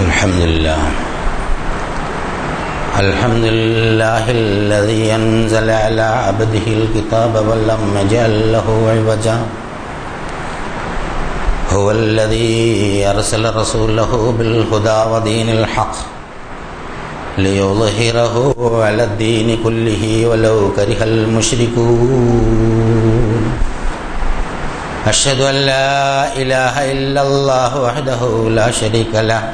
الحمد لله الذي أنزل على عبده الكتاب ولم يجعل له عوجا هو الذي أرسل رسوله بالهدى ودين الحق ليظهره على الدين كله ولو كره المشركون أشهد أن لا إله إلا الله وحده لا شريك له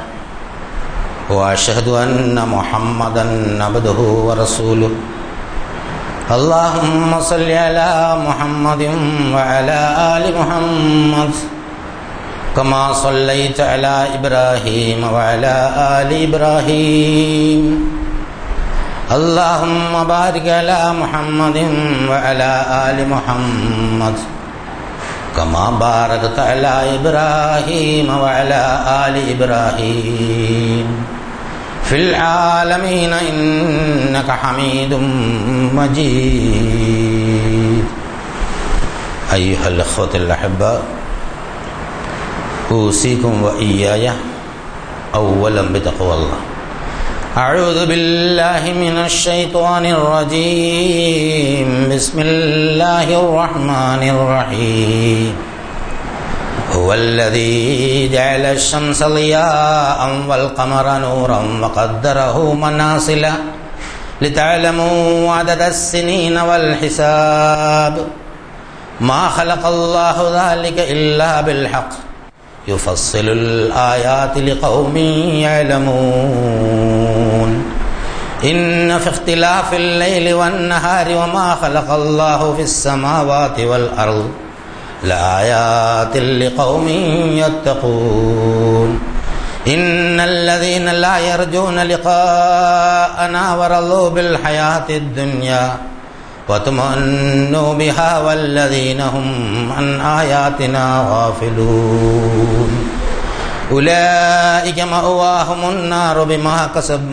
وأشهد أن محمدا عبده ورسوله اللهم صل على محمد وعلى آل محمد كما صليت على إبراهيم وعلى آل إبراهيم اللهم بارك على محمد وعلى آل محمد كما باركت على إبراهيم وعلى آل إبراهيم في العالمين إنك حميد مجيد. أيها الأخوة الأحباء، أوصيكم وإياي أولا بتقوى الله. أعوذ بالله من الشيطان الرجيم. بسم الله الرحمن الرحيم. هو الذي جعل الشمس ضياء والقمر نورا وقدره منازل لتعلموا عدد السنين والحساب ما خلق الله ذلك إلا بالحق يفصل الآيات لقوم يعلمون إن في اختلاف الليل والنهار وما خلق الله في السماوات والأرض لآيات لقوم يتقون إن الذين لا يرجون لقاءنا ورضوا بالحياة الدنيا وطمأنوا بها والذين هم عن آياتنا غافلون أولئك مأواهم النار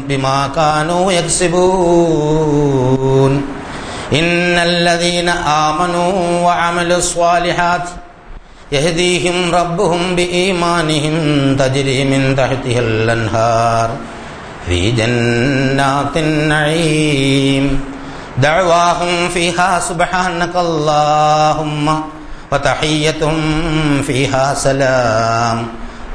بما كانوا يكسبون إن الذين آمنوا وعملوا الصالحات يهديهم ربهم بإيمانهم تجري من تحتها الأنهار في جنات النعيم دعواهم فيها سبحانك اللهم وتحيتهم فيها سلام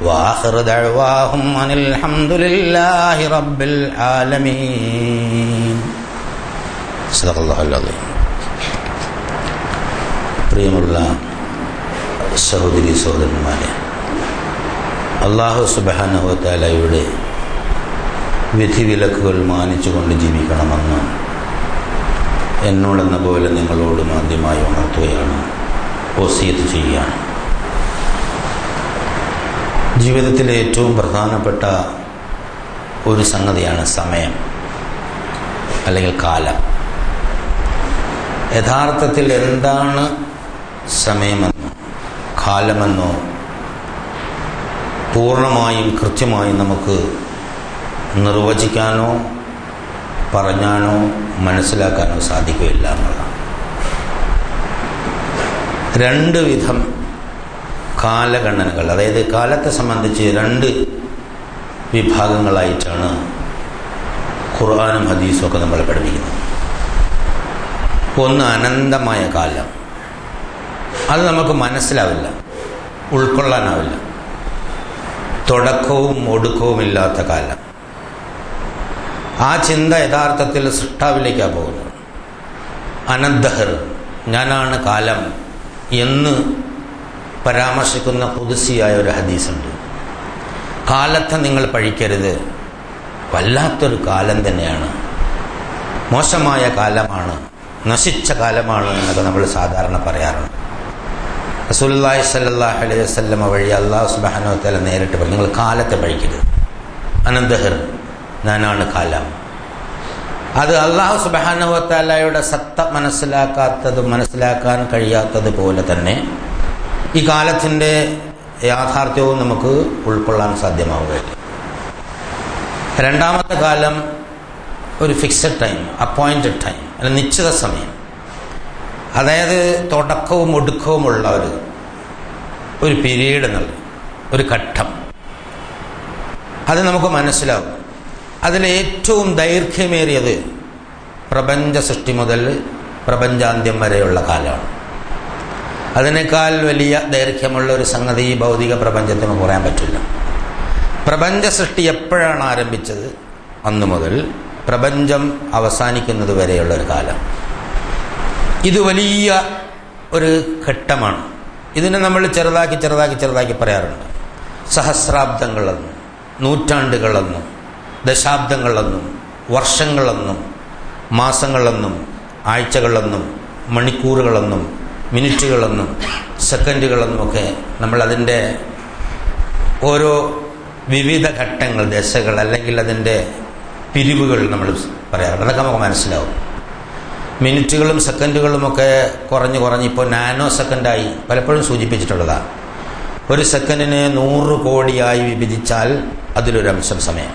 وآخر دعواهم أن الحمد لله رب العالمين. സദഖല്ലാഹുൽ അദീം. പ്രിയമുള്ള സഹോദരി സഹോദരന്മാരെ, അല്ലാഹു സുബ്ഹാനഹു വ തആലയുടെ വിധിവിലക്കുകൾ മാനിച്ചുകൊണ്ട് ജീവിക്കണമെന്ന് എന്നോടെന്ന പോലെ നിങ്ങളോട് ആദ്യമായി ഉണർത്തുകയാണ്, വസിയത്ത് ചെയ്യുകയാണ്. ജീവിതത്തിലെ ഏറ്റവും പ്രധാനപ്പെട്ട ഒരു സംഗതിയാണ് സമയം അല്ലെങ്കിൽ കാലം. യഥാർത്ഥത്തിൽ എന്താണ് സമയമെന്നോ കാലമെന്നോ പൂർണ്ണമായും കൃത്യമായും നമുക്ക് നിർവചിക്കാനോ പറഞ്ഞാനോ മനസ്സിലാക്കാനോ സാധിക്കുകയില്ല എന്നുള്ളതാണ്. രണ്ട് വിധം കാലഗണനകൾ, അതായത് കാലത്തെ സംബന്ധിച്ച് രണ്ട് വിഭാഗങ്ങളായിട്ടാണ് ഖുർആനും ഹദീസും ഒക്കെ നമ്മളെ പഠിപ്പിക്കുന്നത്. ഒന്ന് അനന്തമായ കാലം, അത് നമുക്ക് മനസ്സിലാവില്ല, ഉൾക്കൊള്ളാനാവില്ല. തുടക്കവും ഒടുക്കവും ഇല്ലാത്ത കാലം. ആ ചിന്ത യഥാർത്ഥത്തിൽ സൃഷ്ടാവിലേക്കാണ് പോകുന്നത്. അനദ്ദഹർ, ഞാനാണ് കാലം എന്ന് പരാമർശിക്കുന്ന ഖുദ്സിയായ ഒരു ഹദീസുണ്ട്. കാലത്തെ നിങ്ങൾ പഴിക്കരുത്, വല്ലാത്തൊരു കാലം തന്നെയാണ്, മോശമായ കാലമാണ്, നശിച്ച കാലമാണ് എന്നൊക്കെ നമ്മൾ സാധാരണ പറയാറുണ്ട്. റസൂലുള്ളാഹി സ്വല്ലല്ലാഹു അലൈഹി വസല്ലം വഴി അല്ലാഹു സുബ്ഹാനഹു വ തആല നേരിട്ട് പറഞ്ഞു, നിങ്ങൾ കാലത്തെ പഴിക്കരുത്. അനന്തഹർ, ഞാനാണ് കാലം. അത് അല്ലാഹു സുബ്ഹാനഹു വ തആലയുടെ സത്ത മനസ്സിലാക്കാൻ കഴിയാത്തത് പോലെ തന്നെ ഈ കാലത്തിൻ്റെ യാഥാർത്ഥ്യവും നമുക്ക് ഉൾക്കൊള്ളാൻ സാധ്യമാവുകയില്ല. രണ്ടാമത്തെ കാലം ഒരു ഫിക്സഡ് ടൈം, അപ്പോയിൻറ്റഡ് ടൈം, അല്ല നിശ്ചിത സമയം. അതായത് തുടക്കവും ഒടുക്കവുമുള്ള ഒരു പീരീഡ് എന്നുള്ള ഒരു ഘട്ടം. അത് നമുക്ക് മനസ്സിലാവും. അതിലേറ്റവും ദൈർഘ്യമേറിയത് പ്രപഞ്ച സൃഷ്ടി മുതൽ പ്രപഞ്ചാന്ത്യം വരെയുള്ള കാലമാണ്. അതിനേക്കാൾ വലിയ ദൈർഘ്യമുള്ള ഒരു സംഗതി ഈ ഭൗതിക പ്രപഞ്ചത്തിന് പറയാൻ പറ്റില്ല. പ്രപഞ്ച സൃഷ്ടി എപ്പോഴാണ് ആരംഭിച്ചത് അന്നു മുതൽ പ്രപഞ്ചം അവസാനിക്കുന്നത് വരെയുള്ള ഒരു കാലം. ഇത് വലിയ ഒരു ഘട്ടമാണ്. ഇതിനെ നമ്മൾ ചെറുതാക്കി പറയാറുണ്ട്. സഹസ്രാബ്ദങ്ങളെന്നും നൂറ്റാണ്ടുകളെന്നും ദശാബ്ദങ്ങളെന്നും വർഷങ്ങളെന്നും മാസങ്ങളെന്നും ആഴ്ചകളെന്നും മണിക്കൂറുകളെന്നും മിനിറ്റുകളെന്നും സെക്കൻഡുകളെന്നുമൊക്കെ നമ്മളതിൻ്റെ ഓരോ വിവിധ ഘട്ടങ്ങൾ, ദശകൾ, അല്ലെങ്കിൽ അതിൻ്റെ പിരിവുകൾ നമ്മൾ പറയാറുണ്ട്. അതൊക്കെ നമുക്ക് മനസ്സിലാവും. മിനിറ്റുകളും സെക്കൻഡുകളുമൊക്കെ കുറഞ്ഞ് ഇപ്പോൾ നാനോ സെക്കൻഡായി പലപ്പോഴും സൂചിപ്പിച്ചിട്ടുള്ളതാണ്. ഒരു സെക്കൻഡിനെ 100 കോടിയായി വിഭജിച്ചാൽ അതിലൊരംശം സമയം.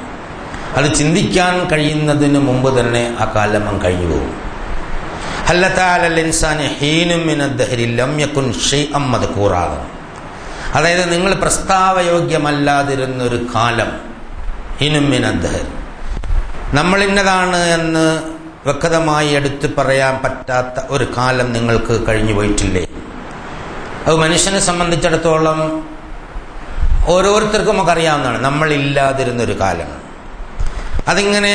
അത് ചിന്തിക്കാൻ കഴിയുന്നതിന് മുമ്പ് തന്നെ ആ കാലം കഴിഞ്ഞു പോകും. അതായത് നിങ്ങൾ പ്രസ്താവയോഗ്യമല്ലാതിരുന്നൊരു കാലം, ഹിനുമിനദ്ദഹർ, നമ്മൾ ഇന്നതാണ് എന്ന് വ്യക്തമായി എടുത്തു പറയാൻ പറ്റാത്ത ഒരു കാലം നിങ്ങൾക്ക് കഴിഞ്ഞു പോയിട്ടില്ലേ? അത് മനുഷ്യനെ സംബന്ധിച്ചിടത്തോളം ഓരോരുത്തർക്കും ഒക്കെ അറിയാവുന്നതാണ്. നമ്മളില്ലാതിരുന്നൊരു കാലം. അതിങ്ങനെ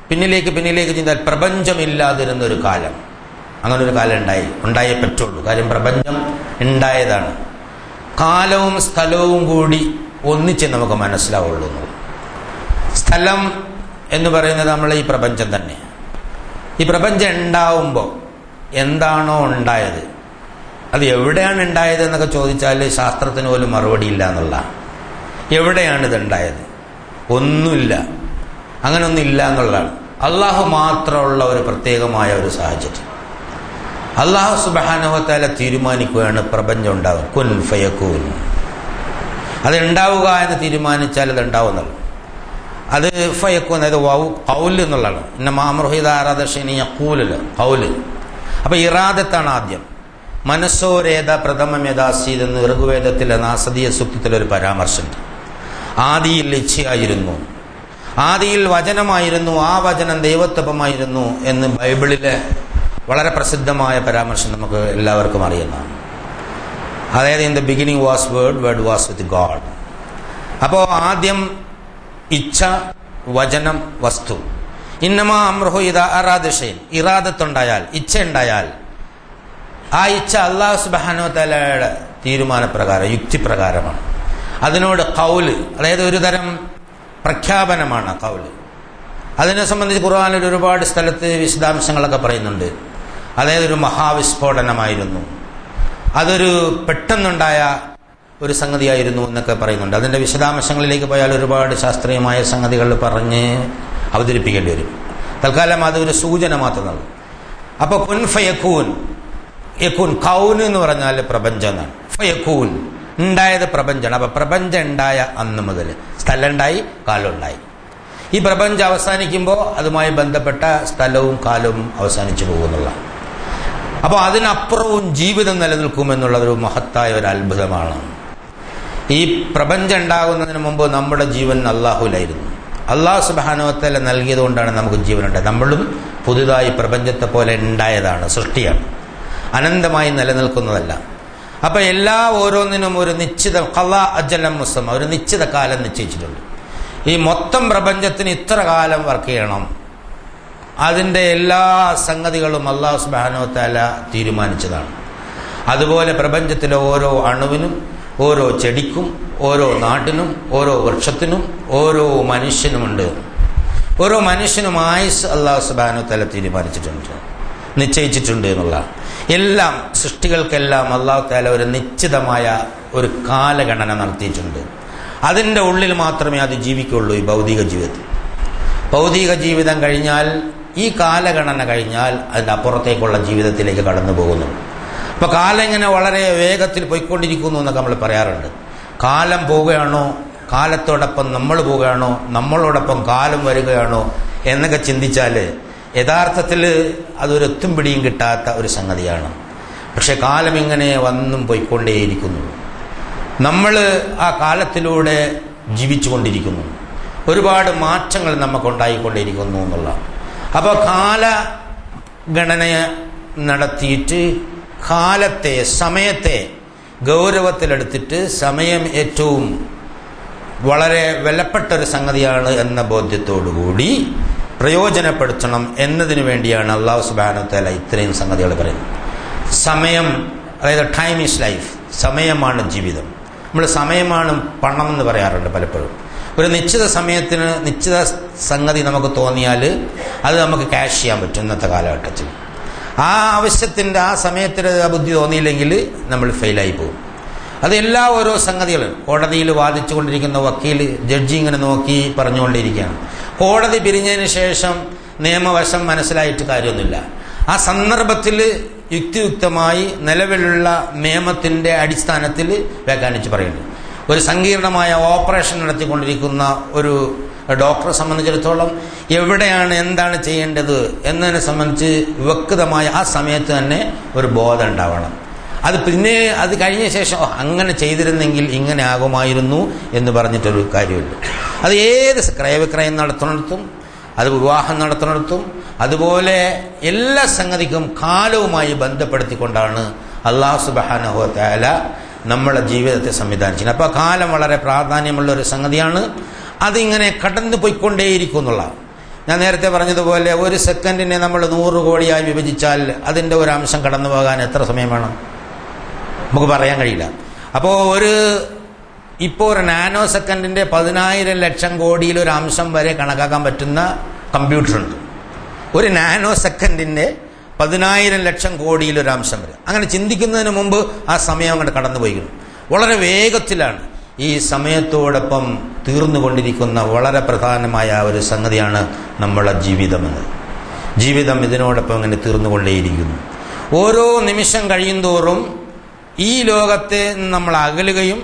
പിന്നിലേക്ക് ചിന്താൽ പ്രപഞ്ചമില്ലാതിരുന്നൊരു കാലം. അങ്ങനൊരു കാലം ഉണ്ടായേ പറ്റുള്ളൂ. കാര്യം പ്രപഞ്ചം ഉണ്ടായതാണ്. കാലവും സ്ഥലവും കൂടി ഒന്നിച്ച് നമുക്ക് മനസ്സിലാവുള്ളൂ. സ്ഥലം എന്ന് പറയുന്നത് നമ്മളെ ഈ പ്രപഞ്ചം തന്നെ. ഈ പ്രപഞ്ചം ഉണ്ടാവുമ്പോൾ എന്താണോ ഉണ്ടായത്, അത് എവിടെയാണ് ഉണ്ടായത് എന്നൊക്കെ ചോദിച്ചാൽ ശാസ്ത്രത്തിന് പോലും മറുപടി ഇല്ല എന്നുള്ള. എവിടെയാണിതുണ്ടായത്? ഒന്നുമില്ല, അങ്ങനൊന്നും ഇല്ല എന്നുള്ളതാണ്. അള്ളാഹു മാത്രമുള്ള ഒരു പ്രത്യേകമായ ഒരു സാഹചര്യം. അള്ളാഹു സുബ്ഹാനഹു വ തആല തീരുമാനിക്കുകയാണ് പ്രപഞ്ചം ഉണ്ടാവും. കുൻ ഫയകൂൻ. അത് ഉണ്ടാവുക എന്ന് തീരുമാനിച്ചാൽ അത് ഉണ്ടാവുന്നുള്ളൂ. അത് ഫയക്കൂൻ, അതായത് ഖൗൽ എന്നുള്ളതാണ്. ഇന്നമാ അംറുഹു ഇദാ അറാദ ശൈഅൻ യഖൂല ഖൗൽ. അപ്പോൾ ഇറാദത്താണ് ആദ്യം. മനസ്സോരേത പ്രഥമമേതാസീത് എന്ന് ഋഗ്വേദത്തിലെ നാസദീയ സൂക്തത്തിലൊരു പരാമർശമുണ്ട്. ആദിയിൽ ഇച്ഛയായിരുന്നു, ആദിയിൽ വചനമായിരുന്നു, ആ വചനം ദൈവത്വമായിരുന്നു എന്ന് ബൈബിളിലെ വളരെ പ്രസിദ്ധമായ പരാമർശം നമുക്ക് എല്ലാവർക്കും അറിയുന്നതാണ്. അതായത് in the beginning was word, word was with God. അപ്പോൾ ആദ്യം ഇച്ഛ, വചനം, വസ്തു. ഇന്നമാ അംറുഹു ഇദാ അറാദ ശൈഅൻ. ഇറാദത്തുണ്ടായാൽ, ഇച്ഛ ഉണ്ടായാൽ, ആ ഇച്ഛ അല്ലാഹു സുബ്ഹാനഹു വ തആലയുടെ തീരുമാനപ്രകാരം, യുക്തിപ്രകാരമാണ്. അതിനോട് ഖൗല്, അതായത് ഒരു തരം പ്രഖ്യാപനമാണ് ഖൗല്. അതിനെ സംബന്ധിച്ച് ഖുർആനിൽ ഒരുപാട് സ്ഥലത്ത് വിശദാംശങ്ങളൊക്കെ പറയുന്നുണ്ട്. അതായത് ഒരു മഹാവിസ്ഫോടനമായിരുന്നു, അതൊരു പെട്ടെന്നുണ്ടായ ഒരു സംഗതിയായിരുന്നു എന്നൊക്കെ പറയുന്നുണ്ട്. അതിൻ്റെ വിശദാംശങ്ങളിലേക്ക് പോയാൽ ഒരുപാട് ശാസ്ത്രീയമായ സംഗതികൾ പറഞ്ഞ് അവതരിപ്പിക്കേണ്ടി വരും. തൽക്കാലം അതൊരു സൂചന മാത്രമാണ്. അപ്പോൾ കുൻ ഫയക്കൂൻ, യക്കൂൻ, കൗൻ എന്ന് പറഞ്ഞാൽ പ്രപഞ്ചം എന്നാണ്. ഫയക്കൂൻ, ഉണ്ടായത് പ്രപഞ്ചമാണ്. അപ്പോൾ പ്രപഞ്ചം ഉണ്ടായ അന്ന് മുതൽ സ്ഥലം ഉണ്ടായി, കാലം ഉണ്ടായി. ഈ പ്രപഞ്ചം അവസാനിക്കുമ്പോൾ അതുമായി ബന്ധപ്പെട്ട സ്ഥലവും കാലവും അവസാനിച്ചു പോകുന്നുള്ള. അപ്പോൾ അതിനപ്പുറവും ജീവിതം നിലനിൽക്കുമെന്നുള്ളതൊരു മഹത്തായ ഒരു അത്ഭുതമാണ്. ഈ പ്രപഞ്ചം ഉണ്ടാകുന്നതിന് മുമ്പ് നമ്മുടെ ജീവൻ അള്ളാഹുലായിരുന്നു. അള്ളാഹു സുബ്ഹാനഹു വ തആല നൽകിയതുകൊണ്ടാണ് നമുക്ക് ജീവനുണ്ടായത്. നമ്മളും പുതുതായി പ്രപഞ്ചത്തെ പോലെ ഉണ്ടായതാണ്, സൃഷ്ടിയാണ്, അനന്തമായി നിലനിൽക്കുന്നതല്ല. അപ്പം ഓരോന്നിനും ഒരു നിശ്ചിത ഖളാ അജലം മുസമ്മ, ഒരു നിശ്ചിത കാലം നിശ്ചയിച്ചിട്ടുണ്ട്. ഈ മൊത്തം പ്രപഞ്ചത്തിന് ഇത്ര കാലം വർക്ക് ചെയ്യണം, അതിൻ്റെ എല്ലാ സംഗതികളും അല്ലാഹു സുബ്ഹാനഹു വ തആല തീരുമാനിച്ചതാണ്. അതുപോലെ പ്രപഞ്ചത്തിലെ ഓരോ അണുവിനും, ഓരോ ചെടിക്കും, ഓരോ നാട്ടിനും, ഓരോ വൃക്ഷത്തിനും, ഓരോ മനുഷ്യനുമുണ്ട്. ഓരോ മനുഷ്യനും ആയുസ് അല്ലാഹു സുബ്ഹാനഹു വ തആല തീരുമാനിച്ചിട്ടുണ്ട്, നിശ്ചയിച്ചിട്ടുണ്ട് എന്നുള്ള. എല്ലാം സൃഷ്ടികൾക്കെല്ലാം അല്ലാഹു തആല ഒരു നിശ്ചിതമായ ഒരു കാലഗണന നടത്തിയിട്ടുണ്ട്. അതിൻ്റെ ഉള്ളിൽ മാത്രമേ അത് ജീവിക്കുള്ളൂ. ഈ ഭൗതിക ജീവിതത്തിൽ, ഭൗതിക ജീവിതം കഴിഞ്ഞാൽ, ഈ കാലഗണന കഴിഞ്ഞാൽ അതിൻ്റെ അപ്പുറത്തേക്കുള്ള ജീവിതത്തിലേക്ക് കടന്നു പോകുന്നു. അപ്പോൾ കാലം ഇങ്ങനെ വളരെ വേഗത്തിൽ പോയിക്കൊണ്ടിരിക്കുന്നു എന്നൊക്കെ നമ്മൾ പറയാറുണ്ട്. കാലം പോവുകയാണോ, കാലത്തോടൊപ്പം നമ്മൾ പോവുകയാണോ, നമ്മളോടൊപ്പം കാലം വരികയാണോ എന്നൊക്കെ ചിന്തിച്ചാൽ യഥാർത്ഥത്തിൽ അതൊരു എത്തും പിടിയും കിട്ടാത്ത ഒരു സംഗതിയാണ്. പക്ഷെ കാലം ഇങ്ങനെ വന്നും പോയിക്കൊണ്ടേയിരിക്കുന്നു. നമ്മൾ ആ കാലത്തിലൂടെ ജീവിച്ചു കൊണ്ടിരിക്കുന്നു. ഒരുപാട് മാറ്റങ്ങൾ നമുക്കുണ്ടായിക്കൊണ്ടിരിക്കുന്നു എന്നുള്ള. അപ്പോൾ കാലഗണന നടത്തിയിട്ട് കാലത്തെ സമയത്തെ ഗൗരവത്തിലെടുത്തിട്ട് സമയം ഏറ്റവും വളരെ വിലപ്പെട്ടൊരു സംഗതിയാണ് എന്ന ബോധ്യത്തോടുകൂടി പ്രയോജനപ്പെടുത്തണം എന്നതിനു വേണ്ടിയാണ് അല്ലാഹു സുബ്ഹാനഹു വ തആല ഇത്രയും സംഗതികൾ പറയുന്നത്. സമയം, അതായത് ടൈം ഈസ് ലൈഫ്, സമയമാണ് ജീവിതം. നമ്മൾ സമയമാണ് പണം എന്ന് പറയാറുണ്ട് പലപ്പോഴും. ഒരു നിശ്ചിത സമയത്തിന് നിശ്ചിത സംഗതി നമുക്ക് തോന്നിയാൽ അത് നമുക്ക് ക്യാഷ് ചെയ്യാൻ പറ്റും ഇന്നത്തെ കാലഘട്ടത്തിൽ. ആ ആവശ്യത്തിൻ്റെ ആ സമയത്തിന് ബുദ്ധി തോന്നിയില്ലെങ്കിൽ നമ്മൾ ഫെയിലായി പോകും. അത് എല്ലാ ഓരോ സംഗതികളും കോടതിയിൽ വാദിച്ചു കൊണ്ടിരിക്കുന്ന വക്കീൽ ജഡ്ജി ഇങ്ങനെ നോക്കി പറഞ്ഞുകൊണ്ടിരിക്കുകയാണ്. കോടതി പിരിഞ്ഞതിന് ശേഷം നിയമവശം മനസ്സിലായിട്ട് കാര്യമൊന്നുമില്ല. ആ സന്ദർഭത്തിൽ യുക്തിയുക്തമായി നിലവിലുള്ള നിയമത്തിൻ്റെ അടിസ്ഥാനത്തിൽ വ്യാഖ്യാനിച്ച് പറയുന്നു. ഒരു സങ്കീർണമായ ഓപ്പറേഷൻ നടത്തിക്കൊണ്ടിരിക്കുന്ന ഒരു ഡോക്ടറെ സംബന്ധിച്ചിടത്തോളം എവിടെയാണ് എന്താണ് ചെയ്യേണ്ടത് എന്നതിനെ സംബന്ധിച്ച് വ്യക്തമായ ആ സമയത്ത് തന്നെ ഒരു ബോധം ഉണ്ടാവണം. അത് കഴിഞ്ഞ ശേഷം അങ്ങനെ ചെയ്തിരുന്നെങ്കിൽ ഇങ്ങനെ ആകുമായിരുന്നു എന്ന് പറഞ്ഞിട്ടൊരു കാര്യമില്ല. അത് ഏത് ക്രയവിക്രയം നടത്തുന്നിടത്തും, അത് വിവാഹം നടത്തുന്നിടത്തും, അതുപോലെ എല്ലാ സംഗതിക്കും കാലവുമായി ബന്ധപ്പെടുത്തിക്കൊണ്ടാണ് അല്ലാഹു സുബ്ഹാനഹു വ തആല നമ്മളെ ജീവിതത്തെ സംവിധാനിച്ചത്. അപ്പോൾ കാലം വളരെ പ്രാധാന്യമുള്ള ഒരു സംഗതിയാണ്. അതിങ്ങനെ കടന്നു പോയിക്കൊണ്ടേയിരിക്കും എന്നുള്ള. ഞാൻ നേരത്തെ പറഞ്ഞതുപോലെ ഒരു സെക്കൻഡിനെ നമ്മൾ 100 കോടിയായി വിഭജിച്ചാൽ അതിൻ്റെ ഒരു അംശം കടന്നു പോകാൻ എത്ര സമയം വേണം നമുക്ക് പറയാൻ കഴിയില്ല. അപ്പോൾ ഇപ്പോൾ ഒരു നാനോ സെക്കൻഡിൻ്റെ 10,000 ലക്ഷം കോടിയിൽ ഒരു അംശം വരെ കണക്കാക്കാൻ പറ്റുന്ന കമ്പ്യൂട്ടറുണ്ട്. ഒരു നാനോ സെക്കൻഡിൻ്റെ 10,000 ലക്ഷം കോടിയിലൊരു അംശം വരെ. അങ്ങനെ ചിന്തിക്കുന്നതിന് മുമ്പ് ആ സമയം അങ്ങോട്ട് കടന്നുപോയിരിക്കുന്നു. വളരെ വേഗത്തിലാണ് ഈ സമയത്തോടൊപ്പം തീർന്നുകൊണ്ടിരിക്കുന്ന വളരെ പ്രധാനമായ ഒരു സംഗതിയാണ് നമ്മളെ ജീവിതമെന്ന്. ജീവിതം ഇതിനോടൊപ്പം അങ്ങനെ തീർന്നുകൊണ്ടേയിരിക്കുന്നു. ഓരോ നിമിഷം കഴിയുന്തോറും ഈ ലോകത്തെ നമ്മൾ അകലുകയും